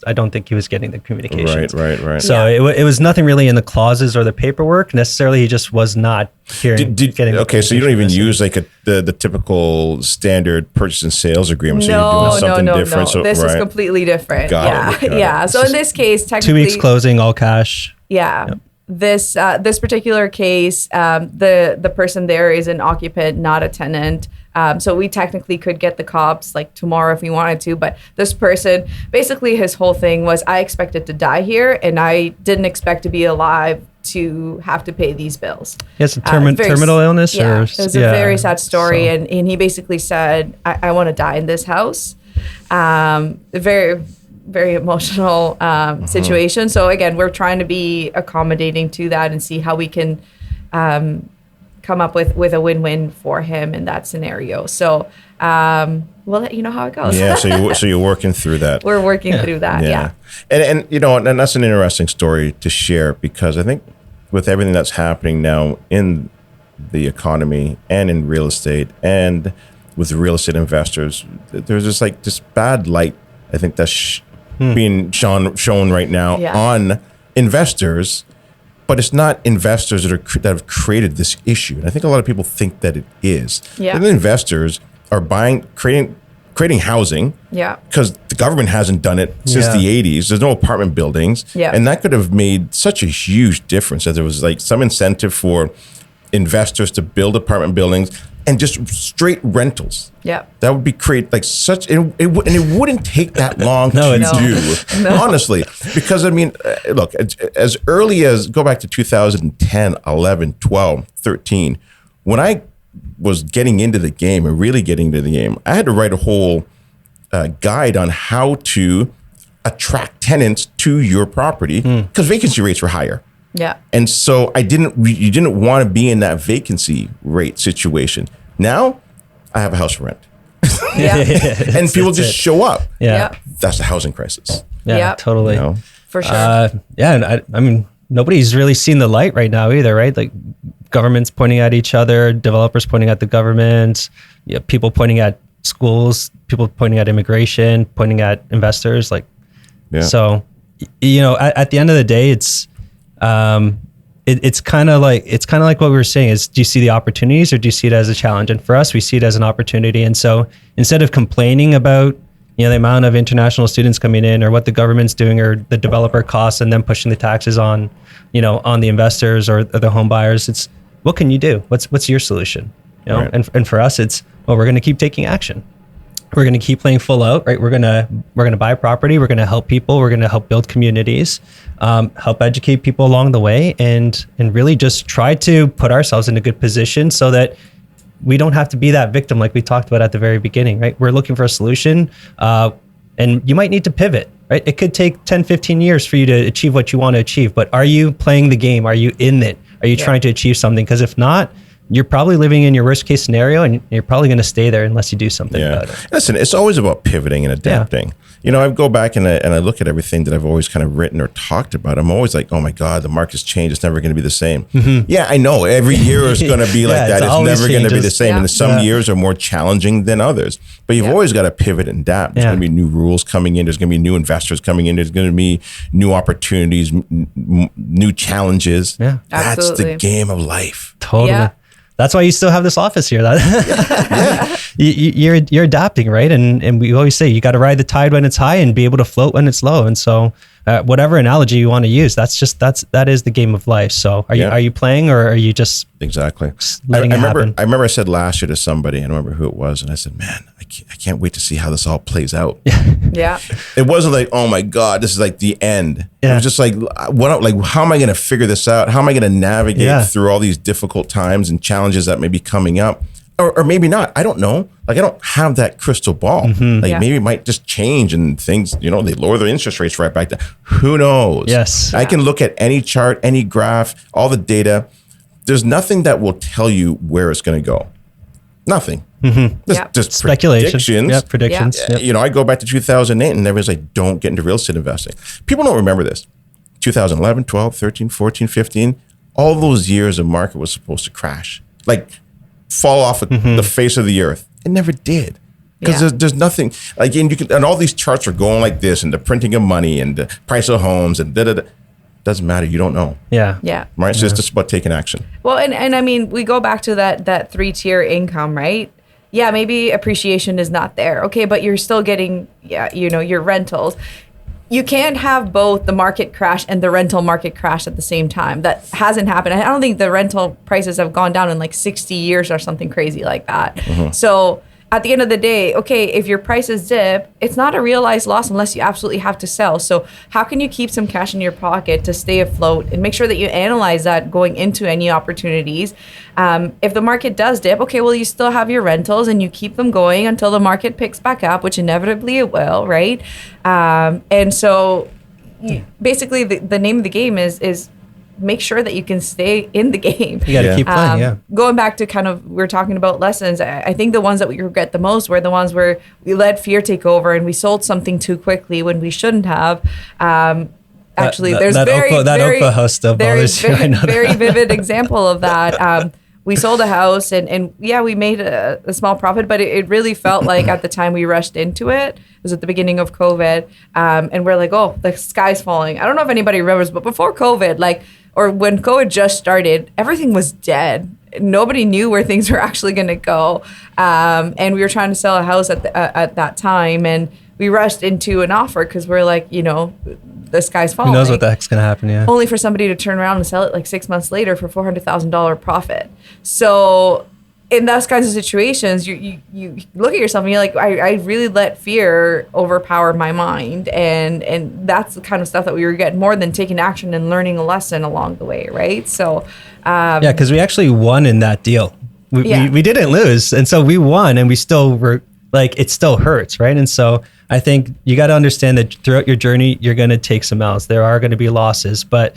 I don't think he was getting the communications. Right. So it was nothing really in the clauses or the paperwork necessarily. He just was not hearing. So you don't even use like the typical standard purchase and sales agreement. So you're doing something different. No. This is completely different. Got it. So in this case, technically 2 weeks closing, all cash. Yeah. Yep. This particular case, the person there is an occupant, not a tenant. So we technically could get the cops like tomorrow if we wanted to. But this person, basically his whole thing was, I expected to die here and I didn't expect to be alive to have to pay these bills. He has a terminal illness? Yeah, it was a very sad story. So. And he basically said, I want to die in this house. Very emotional situation. So again, we're trying to be accommodating to that and see how we can come up with a win-win for him in that scenario. So we'll let you know how it goes. Yeah, so you're working through that. We're working through that. Yeah. And you know, and that's an interesting story to share, because I think with everything that's happening now in the economy and in real estate and with real estate investors, there's just like this bad light, I think, that's being shown right now on investors, but it's not investors that have created this issue. And I think a lot of people think that it is. Yeah. And the investors are creating housing, because the government hasn't done it since the 80s. There's no apartment buildings, and that could have made such a huge difference if there was like some incentive for investors to build apartment buildings and just straight rentals. Yeah, that would be create like such, and it wouldn't take that long to do, honestly, because I mean, look, as early as go back to 2010, 11, 12, 13, when I was getting into the game and really getting into the game, I had to write a whole guide on how to attract tenants to your property, because vacancy rates were higher. Yeah. And so you didn't want to be in that vacancy rate situation. Now I have a house for rent. And people just show up. Yeah. That's the housing crisis. Yeah, totally. You know? For sure. And I mean, nobody's really seen the light right now either, right? Like governments pointing at each other, developers pointing at the government, people pointing at schools, people pointing at immigration, pointing at investors. Like, so, you know, at the end of the day, it's kind of like what we were saying is, do you see the opportunities or do you see it as a challenge? And for us, we see it as an opportunity. And so instead of complaining about, you know, the amount of international students coming in or what the government's doing or the developer costs and then pushing the taxes on, you know, on the investors or the home buyers, it's what can you do? What's your solution? You know, and for us, it's, well, we're going to keep taking action. We're going to keep playing full out, right? We're going to buy property. We're going to help people. We're going to help build communities, help educate people along the way, and really just try to put ourselves in a good position so that we don't have to be that victim like we talked about at the very beginning, right? We're looking for a solution, and you might need to pivot, right? It could take 10, 15 years for you to achieve what you want to achieve, but are you playing the game? Are you in it? Are you trying to achieve something? Because if not, you're probably living in your worst case scenario, and you're probably going to stay there unless you do something about it. Listen, it's always about pivoting and adapting. Yeah. You know, I go back and I look at everything that I've always kind of written or talked about. I'm always like, oh my God, the market's changed. It's never going to be the same. Mm-hmm. Yeah, I know. Every year is going to be like that. It's never going to be the same. And some years are more challenging than others. But you've always got to pivot and adapt. There's going to be new rules coming in. There's going to be new investors coming in. There's going to be new opportunities, new challenges. Yeah, that's the game of life. Totally. Yeah. That's why you still have this office here. You're adapting, right? And we always say you got to ride the tide when it's high and be able to float when it's low. And so, whatever analogy you want to use, that is the game of life. So, are you playing, or are you just letting it happen? I remember I said last year to somebody, I don't remember who it was, and I said, "Man, I can't wait to see how this all plays out." Yeah. It wasn't like, "Oh my God, this is like the end." Yeah. It was just like, how am I going to figure this out? How am I going to navigate through all these difficult times and challenges that may be coming up? Or maybe not. I don't know. Like, I don't have that crystal ball. Mm-hmm. Like, maybe it might just change and things, you know, they lower their interest rates right back down. Who knows? Yes. I can look at any chart, any graph, all the data. There's nothing that will tell you where it's going to go. Nothing. Mm-hmm. Just speculation. Predictions. Yeah, predictions. Yep. You know, I go back to 2008 and everyone's like, don't get into real estate investing. People don't remember this. 2011, 12, 13, 14, 15, all those years the market was supposed to crash. Like, fall off the face of the earth. It never did, because there's nothing like, and all these charts are going like this, and the printing of money and the price of homes and doesn't matter. You don't know. Yeah. Right. So it's just about taking action. Well, and I mean, we go back to that 3-tier income, right? Yeah, maybe appreciation is not there. Okay, but you're still getting your rentals. You can't have both the market crash and the rental market crash at the same time. That hasn't happened. I don't think the rental prices have gone down in like 60 years or something crazy like that. Mm-hmm. So at the end of the day, okay, if your prices dip, it's not a realized loss unless you absolutely have to sell. So how can you keep some cash in your pocket to stay afloat and make sure that you analyze that going into any opportunities? If the market does dip, okay, well, you still have your rentals and you keep them going until the market picks back up, which inevitably it will, right? And so basically the name of the game is make sure that you can stay in the game. You got to keep playing, Going back to kind of, we're talking about lessons. I think the ones that we regret the most were the ones where we let fear take over and we sold something too quickly when we shouldn't have. Actually, there's very vivid example of that. We sold a house and we made a small profit, but it really felt like at the time we rushed into it. It was at the beginning of COVID. And we're like, oh, the sky's falling. I don't know if anybody remembers, but before COVID, or when COVID just started, everything was dead. Nobody knew where things were actually going to go. And we were trying to sell a house at that time. And we rushed into an offer because we're like, the sky's falling. Who knows what the heck's going to happen, yeah. Only for somebody to turn around and sell it 6 months later for $400,000 profit. So in those kinds of situations, you look at yourself and you're like, I really let fear overpower my mind. And that's the kind of stuff that we were getting more than taking action and learning a lesson along the way, right? So because we actually won in that deal. We didn't lose. And so we won and we still were it still hurts, right? And so I think you got to understand that throughout your journey, you're going to take some L's. There are going to be losses, but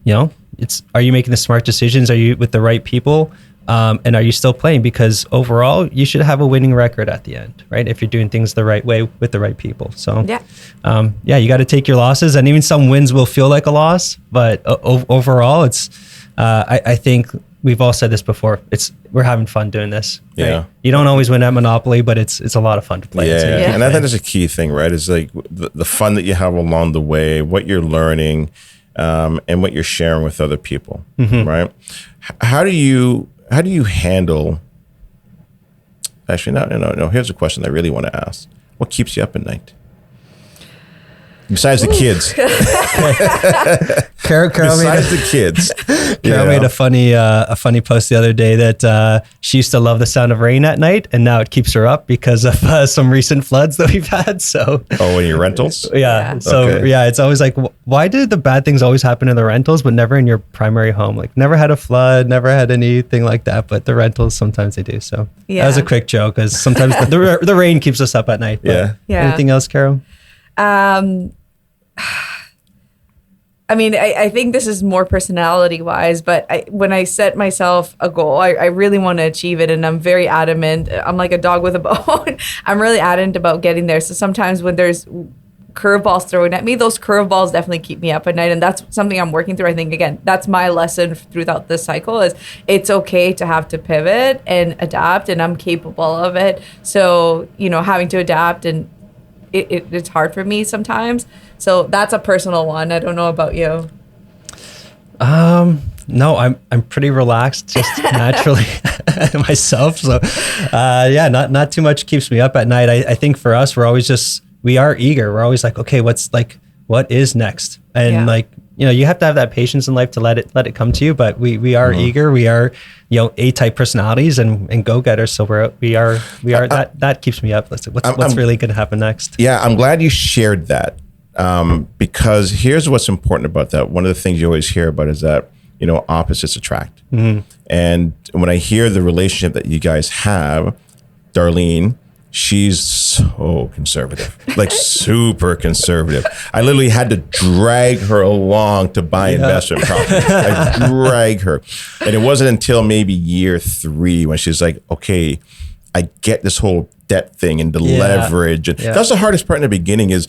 are you making the smart decisions? Are you with the right people? And are you still playing? Because overall, you should have a winning record at the end, right? If you're doing things the right way with the right people. So you got to take your losses, and even some wins will feel like a loss, but overall, it's. I think we've all said this before. We're having fun doing this. Right? Yeah, you don't always win at Monopoly, but it's a lot of fun to play. Yeah. And I think that's a key thing, right? Is the fun that you have along the way, what you're learning, and what you're sharing with other people, right? How do you handle? Actually, no. Here's a question I really want to ask: what keeps you up at night? Besides the kids. Carol made a funny post the other day that she used to love the sound of rain at night, and now it keeps her up because of some recent floods that we've had. So in your rentals? Yeah. So it's always like, why did the bad things always happen in the rentals, but never in your primary home? Never had a flood, never had anything like that, but the rentals sometimes they do. So that was a quick joke because sometimes the rain keeps us up at night. Yeah. Anything else, Carol? I think this is more personality wise, but when I set myself a goal, I really want to achieve it. And I'm very adamant. I'm like a dog with a bone. I'm really adamant about getting there. So sometimes when there's curveballs thrown at me, those curveballs definitely keep me up at night. And that's something I'm working through. I think, again, that's my lesson throughout this cycle is it's okay to have to pivot and adapt, and I'm capable of it. So, having to adapt, and it's hard for me sometimes. So that's a personal one. I don't know about you. No, I'm pretty relaxed, just naturally myself. So, not too much keeps me up at night. I think for us, we are eager. We're always like, okay, what is next? And you have to have that patience in life to let it come to you. But we are eager. We are, A-type personalities and go-getters. So we are that keeps me up. What's really going to happen next? Yeah, I'm glad you shared that. Because here's what's important about that. One of the things you always hear about is that, opposites attract. And when I hear the relationship that you guys have, Darlene, she's so conservative, super conservative. I literally had to drag her along to buy investment property. I drag her. And it wasn't until maybe year 3 when she's like, okay, I get this whole debt thing and the leverage. And that's the hardest part in the beginning is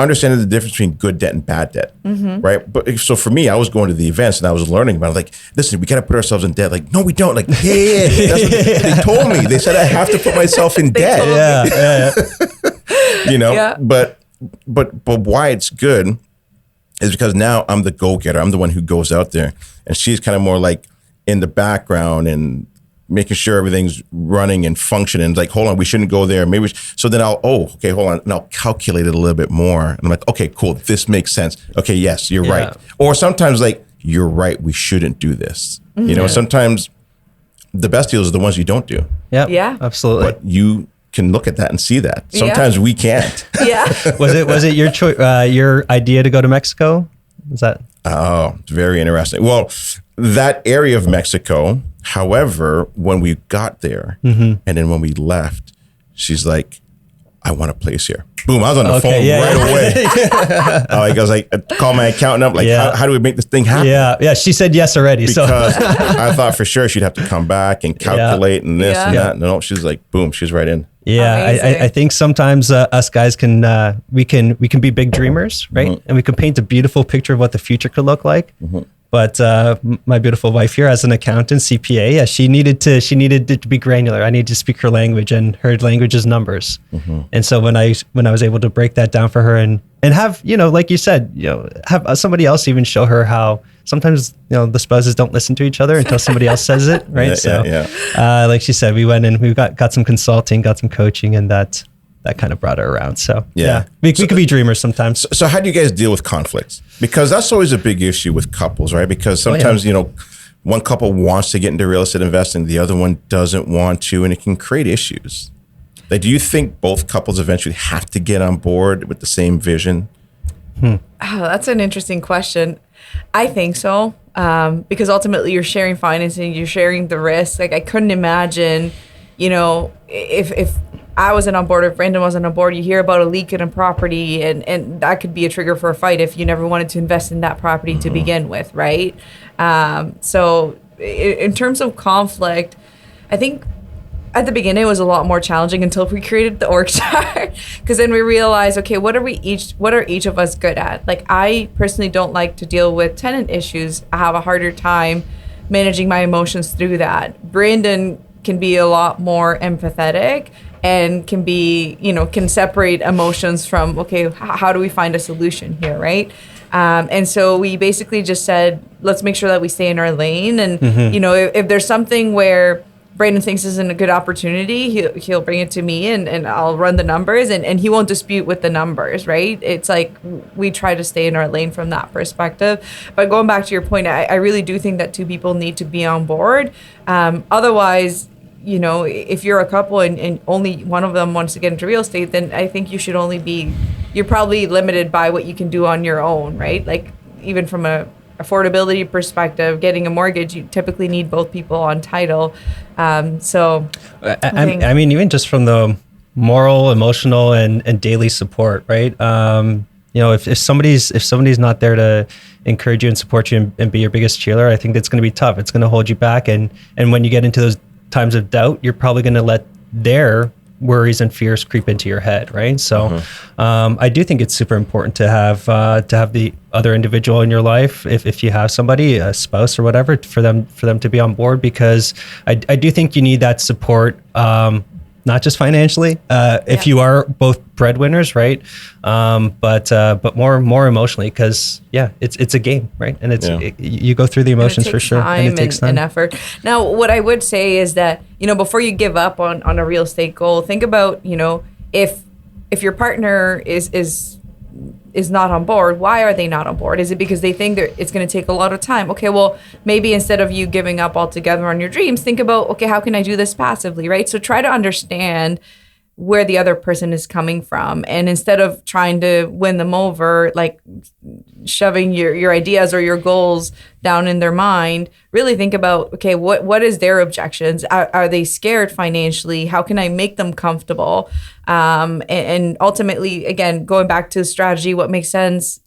understanding the difference between good debt and bad debt, right? But so for me, I was going to the events and I was learning about it. Listen, we got to put ourselves in debt. No, we don't. That's what they told me. They said I have to put myself in debt. But why it's good is because now I'm the go-getter. I'm the one who goes out there, and she's kind of more in the background and making sure everything's running and functioning. Hold on, we shouldn't go there. Maybe so then hold on, and I'll calculate it a little bit more. And I'm like, okay, cool, this makes sense. Okay, yes, you're right. Or sometimes you're right, we shouldn't do this. Sometimes the best deals are the ones you don't do. Yeah, absolutely. But you can look at that and see that. Sometimes we can't. Was it your choice? Your idea to go to Mexico? Was that? Oh, it's very interesting. Well, that area of Mexico. However, when we got there and then when we left, she's like, I want a place here. Boom, I was on the phone yeah, right away. I was like, I called my accountant up, like, how do we make this thing happen? Yeah, she said yes already. Because I thought for sure she'd have to come back and calculate and this and that. No, she's like, boom, she's right in. Yeah, I think sometimes us guys can we can be big dreamers, right? Mm-hmm. And we can paint a beautiful picture of what the future could look like. Mm-hmm. But my beautiful wife here, as an accountant, CPA, she needed it to be granular. I needed to speak her language, and her language is numbers. Mm-hmm. And so when I was able to break that down for her and have, like you said, have somebody else even show her how sometimes the spouses don't listen to each other until somebody else says it, right? Like she said, we went and we got some consulting, got some coaching, and that kind of brought her around. So we could be dreamers sometimes. So how do you guys deal with conflicts? Because that's always a big issue with couples, right? Because sometimes, one couple wants to get into real estate investing, the other one doesn't want to, and it can create issues. Like, do you think both couples eventually have to get on board with the same vision? Oh, that's an interesting question. I think so, because ultimately you're sharing financing, you're sharing the risk. Like, I couldn't imagine, if I wasn't on board, if Brandon wasn't on board, you hear about a leak in a property, and that could be a trigger for a fight if you never wanted to invest in that property to begin with, right? So in terms of conflict, I think at the beginning it was a lot more challenging until we created the org chart, because then we realized, okay, what are each of us good at? Like, I personally don't like to deal with tenant issues. I have a harder time managing my emotions through that. Brandon can be a lot more empathetic and can separate emotions from, okay, how do we find a solution here, right? And so we basically just said, let's make sure that we stay in our lane. And, if there's something where Brandon thinks isn't a good opportunity, he'll bring it to me and I'll run the numbers, and he won't dispute with the numbers, right? It's like we try to stay in our lane from that perspective. But going back to your point, I really do think that two people need to be on board. Otherwise, if you're a couple and only one of them wants to get into real estate, then I think you're probably limited by what you can do on your own, right? Like, even from a affordability perspective, getting a mortgage, you typically need both people on title. I mean, even just from the moral, emotional, and daily support, right? If somebody's not there to encourage you and support you and be your biggest cheerleader, I think that's going to be tough. It's going to hold you back, and when you get into those times of doubt, you're probably going to let their worries and fears creep into your head, right? So I do think it's super important to have the other individual in your life, if you have somebody, a spouse or whatever, for them to be on board, because I do think you need that support, not just financially, if you are both breadwinners, right? But more emotionally, because it's a game, right? And you go through the emotions for sure, and it takes time and effort. Now, what I would say is that before you give up on a real estate goal, think about if your partner is not on board, why are they not on board? Is it because they think that it's going to take a lot of time? Okay, well, maybe instead of you giving up altogether on your dreams, think about, okay, how can I do this passively, right? So try to understand where the other person is coming from. And instead of trying to win them over, like shoving your ideas or your goals down in their mind, really think about, okay, what is their objections? Are they scared financially? How can I make them comfortable? And ultimately, again, going back to strategy, what makes sense,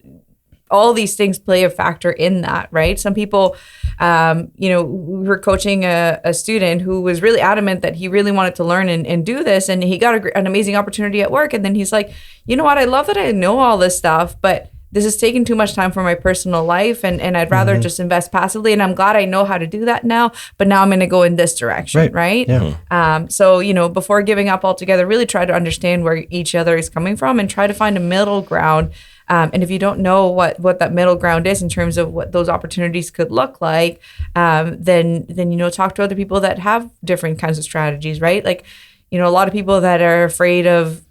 all these things play a factor in that, right? Some people, we were coaching a student who was really adamant that he really wanted to learn and do this. And he got an amazing opportunity at work. And then he's like, you know what? I love that I know all this stuff, but this is taking too much time for my personal life. And I'd rather just invest passively. And I'm glad I know how to do that now, but now I'm going to go in this direction, right? Yeah. So, before giving up altogether, really try to understand where each other is coming from and try to find a middle ground. And if you don't know what that middle ground is in terms of what those opportunities could look like, then talk to other people that have different kinds of strategies, right? Like, a lot of people that are afraid of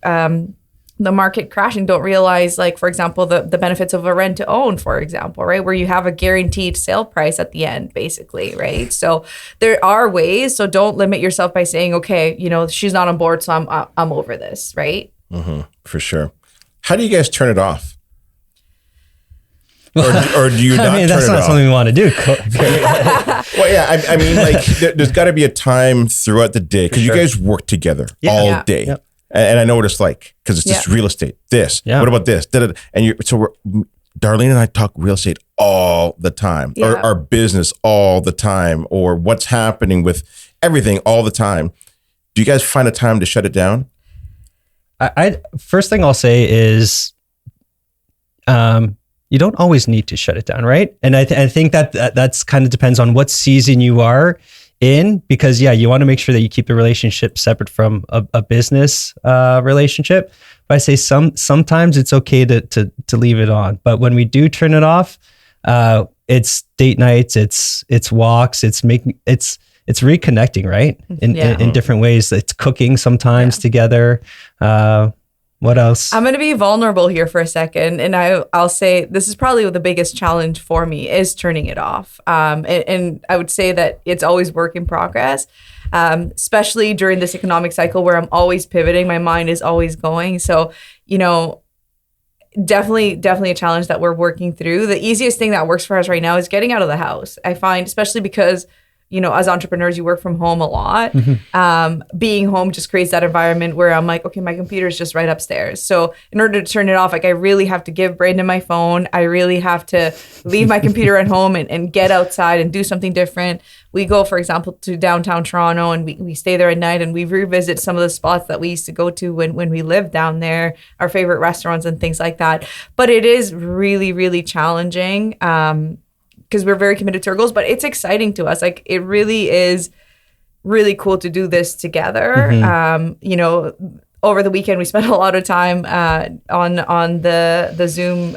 the market crashing don't realize, like, for example, the benefits of a rent to own, for example, right? Where you have a guaranteed sale price at the end, basically, right? So there are ways. So don't limit yourself by saying, okay, she's not on board, so I'm over this, right? Mm-hmm, for sure. How do you guys turn it off? Or do you not? I mean, that's not something we want to do. Well, yeah, I mean, like, there's got to be a time throughout the day, because you guys work together all day. Yep. And I know what it's like because it's just real estate. This. Yeah. What about this? Da-da-da. And Darlene and I talk real estate all the time, or our business all the time, or what's happening with everything all the time. Do you guys find a time to shut it down? I first thing I'll say is, you don't always need to shut it down, right? And I think that's kind of depends on what season you are in, because you want to make sure that you keep the relationship separate from a business relationship. But I say sometimes it's okay to leave it on. But when we do turn it off, it's date nights, it's walks, it's reconnecting, right? In different ways. It's cooking sometimes together. What else? I'm going to be vulnerable here for a second. And I'll say this is probably the biggest challenge for me is turning it off. And I would say that it's always work in progress, especially during this economic cycle where I'm always pivoting. My mind is always going. So, definitely a challenge that we're working through. The easiest thing that works for us right now is getting out of the house. I find, especially because as entrepreneurs, you work from home a lot. Mm-hmm. Being home just creates that environment where I'm like, okay, my computer is just right upstairs. So in order to turn it off, I really have to give Brandon my phone. I really have to leave my computer at home and get outside and do something different. We go, for example, to downtown Toronto and we stay there at night and we revisit some of the spots that we used to go to when we lived down there, our favorite restaurants and things like that. But it is really, really challenging. Because we're very committed to our goals, but it's exciting to us. Like, it really is really cool to do this together. Mm-hmm. Over the weekend, we spent a lot of time on the Zoom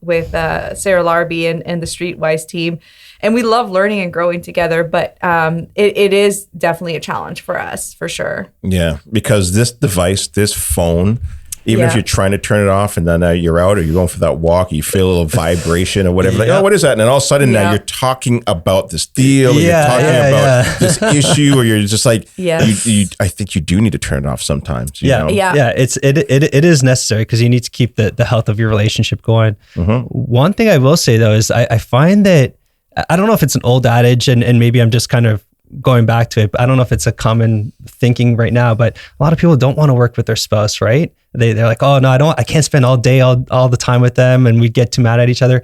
with Sarah Larby and the Streetwise team. And we love learning and growing together, but it is definitely a challenge for us, for sure. Yeah, because this device, this phone, even if you're trying to turn it off and then you're out or you're going for that walk, you feel a little vibration or whatever. Like, oh, what is that? And then all of a sudden now you're talking about this deal or you're talking about this issue or you're just like, I think you do need to turn it off sometimes. You know? It is necessary because you need to keep the health of your relationship going. Mm-hmm. One thing I will say though is I find that, I don't know if it's an old adage and maybe I'm just kind of going back to it, but I don't know if it's a common thinking right now, but a lot of people don't want to work with their spouse, right? They're like, oh no, I can't spend all day, all the time with them. And we get too mad at each other.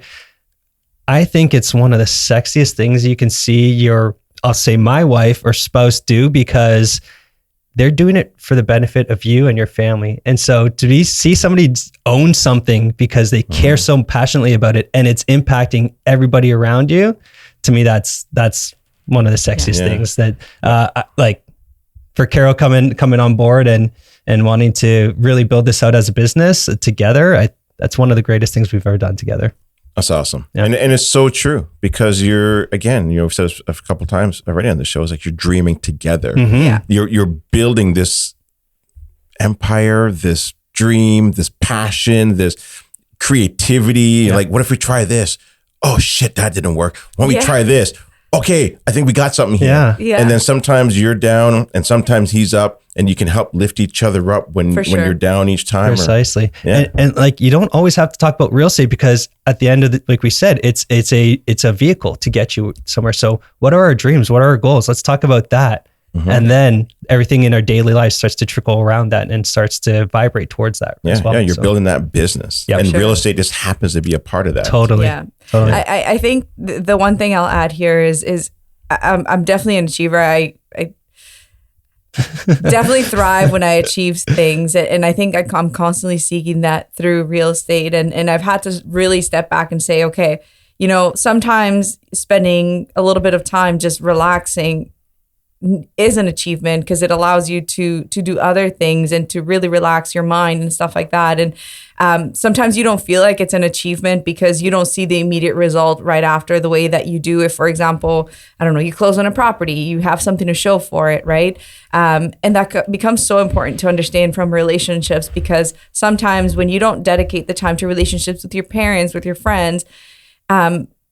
I think it's one of the sexiest things you can see I'll say my wife or spouse do, because they're doing it for the benefit of you and your family. And so see somebody own something because they care so passionately about it and it's impacting everybody around you. To me, that's one of the sexiest things that, like for Carol coming on board and wanting to really build this out as a business together. That's one of the greatest things we've ever done together. That's awesome. Yeah. And it's so true because you've said it a couple of times already on the show, it's like you're dreaming together. Mm-hmm. Yeah. You're building this empire, this dream, this passion, this creativity. Yeah. Like, what if we try this? Oh shit, that didn't work. Why don't we try this? Okay, I think we got something here. Yeah. And then sometimes you're down and sometimes he's up and you can help lift each other up when you're down each time. Precisely. And like, you don't always have to talk about real estate because at the end of like we said, it's a vehicle to get you somewhere. So what are our dreams? What are our goals? Let's talk about that. Mm-hmm. And then everything in our daily life starts to trickle around that and starts to vibrate towards that as well. Yeah, you're building that business. Yep, and real estate just happens to be a part of that. Totally. Yeah. Totally. I think the one thing I'll add here is I'm definitely an achiever. I definitely thrive when I achieve things. And I think I'm constantly seeking that through real estate. And I've had to really step back and say, okay, sometimes spending a little bit of time just relaxing is an achievement because it allows you to do other things and to really relax your mind and stuff like that. And sometimes you don't feel like it's an achievement because you don't see the immediate result right after the way that you do if, for example, I don't know, you close on a property, you have something to show for it, right? And that becomes so important to understand from relationships because sometimes when you don't dedicate the time to relationships with your parents, with your friends,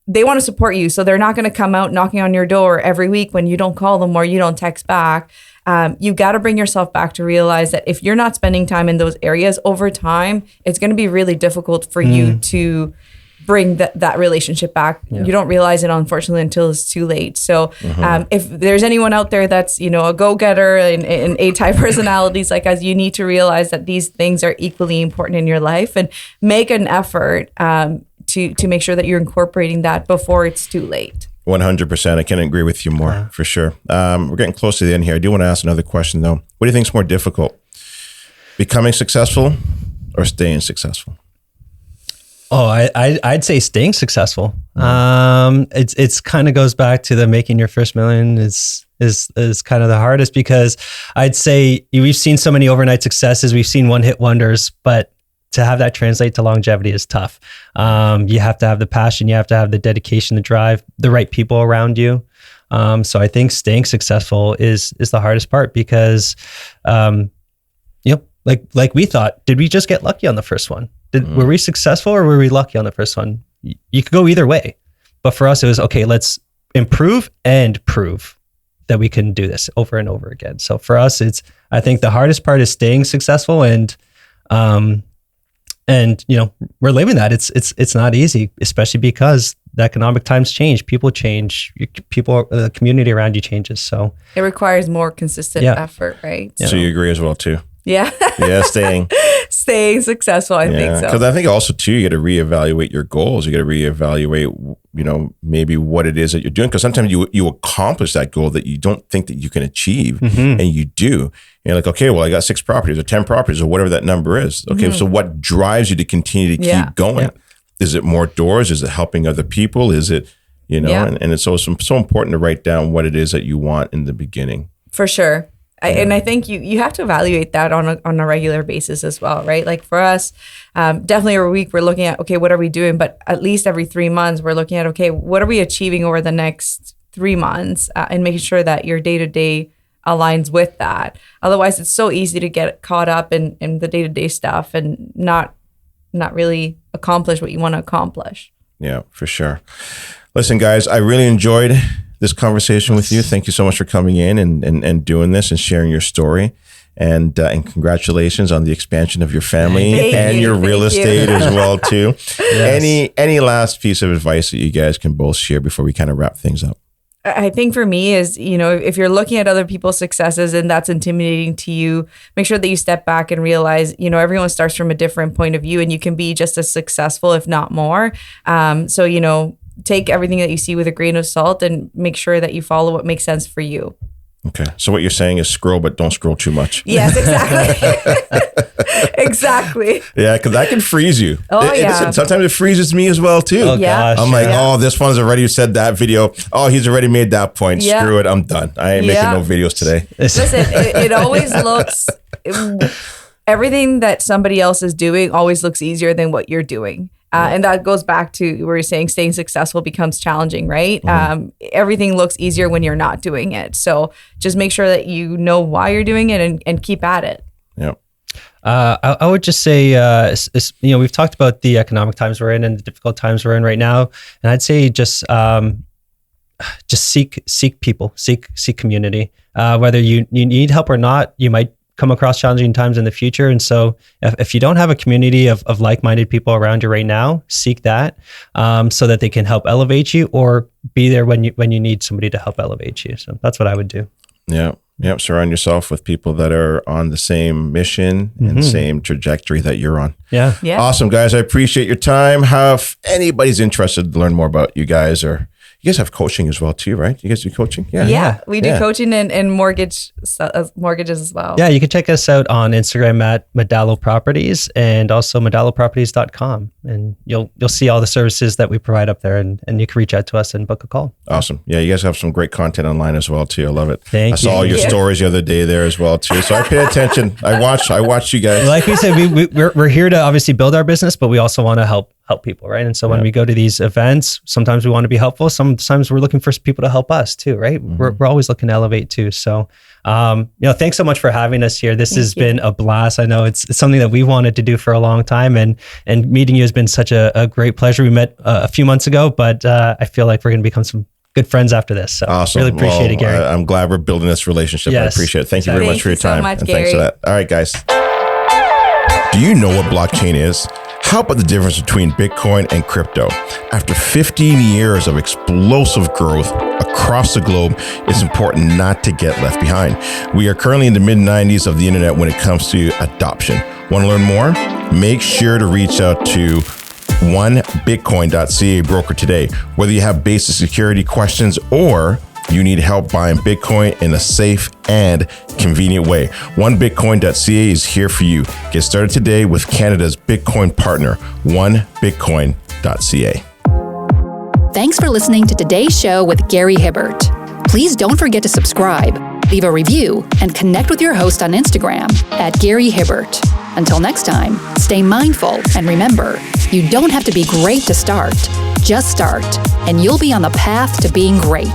they want to support you. So they're not going to come out knocking on your door every week when you don't call them or you don't text back. You've got to bring yourself back to realize that if you're not spending time in those areas over time, it's going to be really difficult for you to bring that relationship back. You don't realize it, unfortunately, until it's too late. So if there's anyone out there that's, a go-getter and A-type personalities like us, you need to realize that these things are equally important in your life, and make an effort to make sure that you're incorporating that before it's too late. 100%. I can't agree with you more, for sure. We're getting close to the end here. I do want to ask another question, though. What do you think is more difficult? Becoming successful or staying successful? Oh, I'd say staying successful. It's kind of goes back to the making your first million is kind of the hardest, because I'd say we've seen so many overnight successes. We've seen one hit wonders, but to have that translate to longevity is tough. You have to have the passion, you have to have the dedication, the drive, the right people around you. So I think staying successful is the hardest part, because, like we thought, did we just get lucky on the first one? Were we successful or were we lucky on the first one? You could go either way. But for us, it was, okay, let's improve and prove that we can do this over and over again. So for us, I think the hardest part is staying successful, and we're living that. It's not easy, especially because the economic times change, people change, the community around you changes. So it requires more consistent effort, right? So you agree as well too? Yeah. Yeah, staying successful, I think so. Because I think also too, you got to reevaluate your goals. You got to reevaluate, maybe what it is that you're doing. Because sometimes you accomplish that goal that you don't think that you can achieve, and you do. You're like, okay, well, I got 6 properties or 10 properties or whatever that number is. Okay, so what drives you to continue to keep going? Yeah. Is it more doors? Is it helping other people? Is it, and it's so important to write down what it is that you want in the beginning. For sure. And I think you have to evaluate that on a regular basis as well, right? Like for us, definitely every week we're looking at, okay, what are we doing? But at least every 3 months we're looking at, okay, what are we achieving over the next 3 months, and making sure that your day-to-day aligns with that. Otherwise, it's so easy to get caught up in the day-to-day stuff and not really accomplish what you want to accomplish. Yeah, for sure. Listen, guys, I really enjoyed this conversation with you. Thank you so much for coming in and doing this and sharing your story. And congratulations on the expansion of your family and your real estate as well too. Yes. Any last piece of advice that you guys can both share before we kind of wrap things up? I think for me is, if you're looking at other people's successes and that's intimidating to you, make sure that you step back and realize, everyone starts from a different point of view, and you can be just as successful, if not more. So, take everything that you see with a grain of salt and make sure that you follow what makes sense for you. Okay. So what you're saying is scroll, but don't scroll too much. Yes, exactly. Exactly. Yeah, because that can freeze you. Sometimes it freezes me as well too. Oh, gosh. I'm like, this one's already said that video. Oh, he's already made that point. Yeah. Screw it. I'm done. I ain't making no videos today. Listen, it always looks... everything that somebody else is doing always looks easier than what you're doing. And that goes back to where you're saying staying successful becomes challenging, right? Mm-hmm. Everything looks easier when you're not doing it. So just make sure that you know why you're doing it and keep at it. Yep. I would just say, we've talked about the economic times we're in and the difficult times we're in right now. And I'd say just seek people, seek community. Whether you need help or not, you might come across challenging times in the future. And so if you don't have a community of like-minded people around you right now, seek that so that they can help elevate you, or be there when you need somebody to help elevate you. So that's what I would do. Yeah. Yep. Surround yourself with people that are on the same mission and the same trajectory that you're on. Yeah. Awesome, guys. I appreciate your time. If anybody's interested to learn more about you guys, or you guys have coaching as well too, right? You guys do coaching? Yeah. We do coaching and mortgages as well. Yeah, you can check us out on Instagram at Medalo Properties, and also medaloproperties.com. And you'll see all the services that we provide up there, and you can reach out to us and book a call. Awesome. Yeah, you guys have some great content online as well too. I love it. Thank you. I saw all your stories the other day there as well too. So I pay attention. I watch you guys. Like we said, we're here to obviously build our business, but we also want to help people, right? And so when we go to these events, sometimes we want to be helpful. Sometimes we're looking for people to help us too, right? Mm-hmm. We're always looking to elevate too. So, thanks so much for having us here. This has been a blast. I know it's something that we wanted to do for a long time, and meeting you has been such a great pleasure. We met a few months ago, but I feel like we're going to become some good friends after this. So awesome. Really appreciate it, Gary. I'm glad we're building this relationship. Yes. I appreciate it. Thank you very much for your time. Thank you so much, and thanks for that. All right, guys. Do you know what blockchain is? How about the difference between Bitcoin and crypto? After 15 years of explosive growth across the globe, it's important not to get left behind. We are currently in the mid-90s of the internet when it comes to adoption. Want to learn more? Make sure to reach out to onebitcoin.ca broker today. Whether you have basic security questions or you need help buying Bitcoin in a safe and convenient way, onebitcoin.ca is here for you. Get started today with Canada's Bitcoin partner, onebitcoin.ca. Thanks for listening to today's show with Gary Hibbert. Please don't forget to subscribe, leave a review, and connect with your host on Instagram at Gary Hibbert. Until next time, stay mindful and remember, you don't have to be great to start. Just start, and you'll be on the path to being great.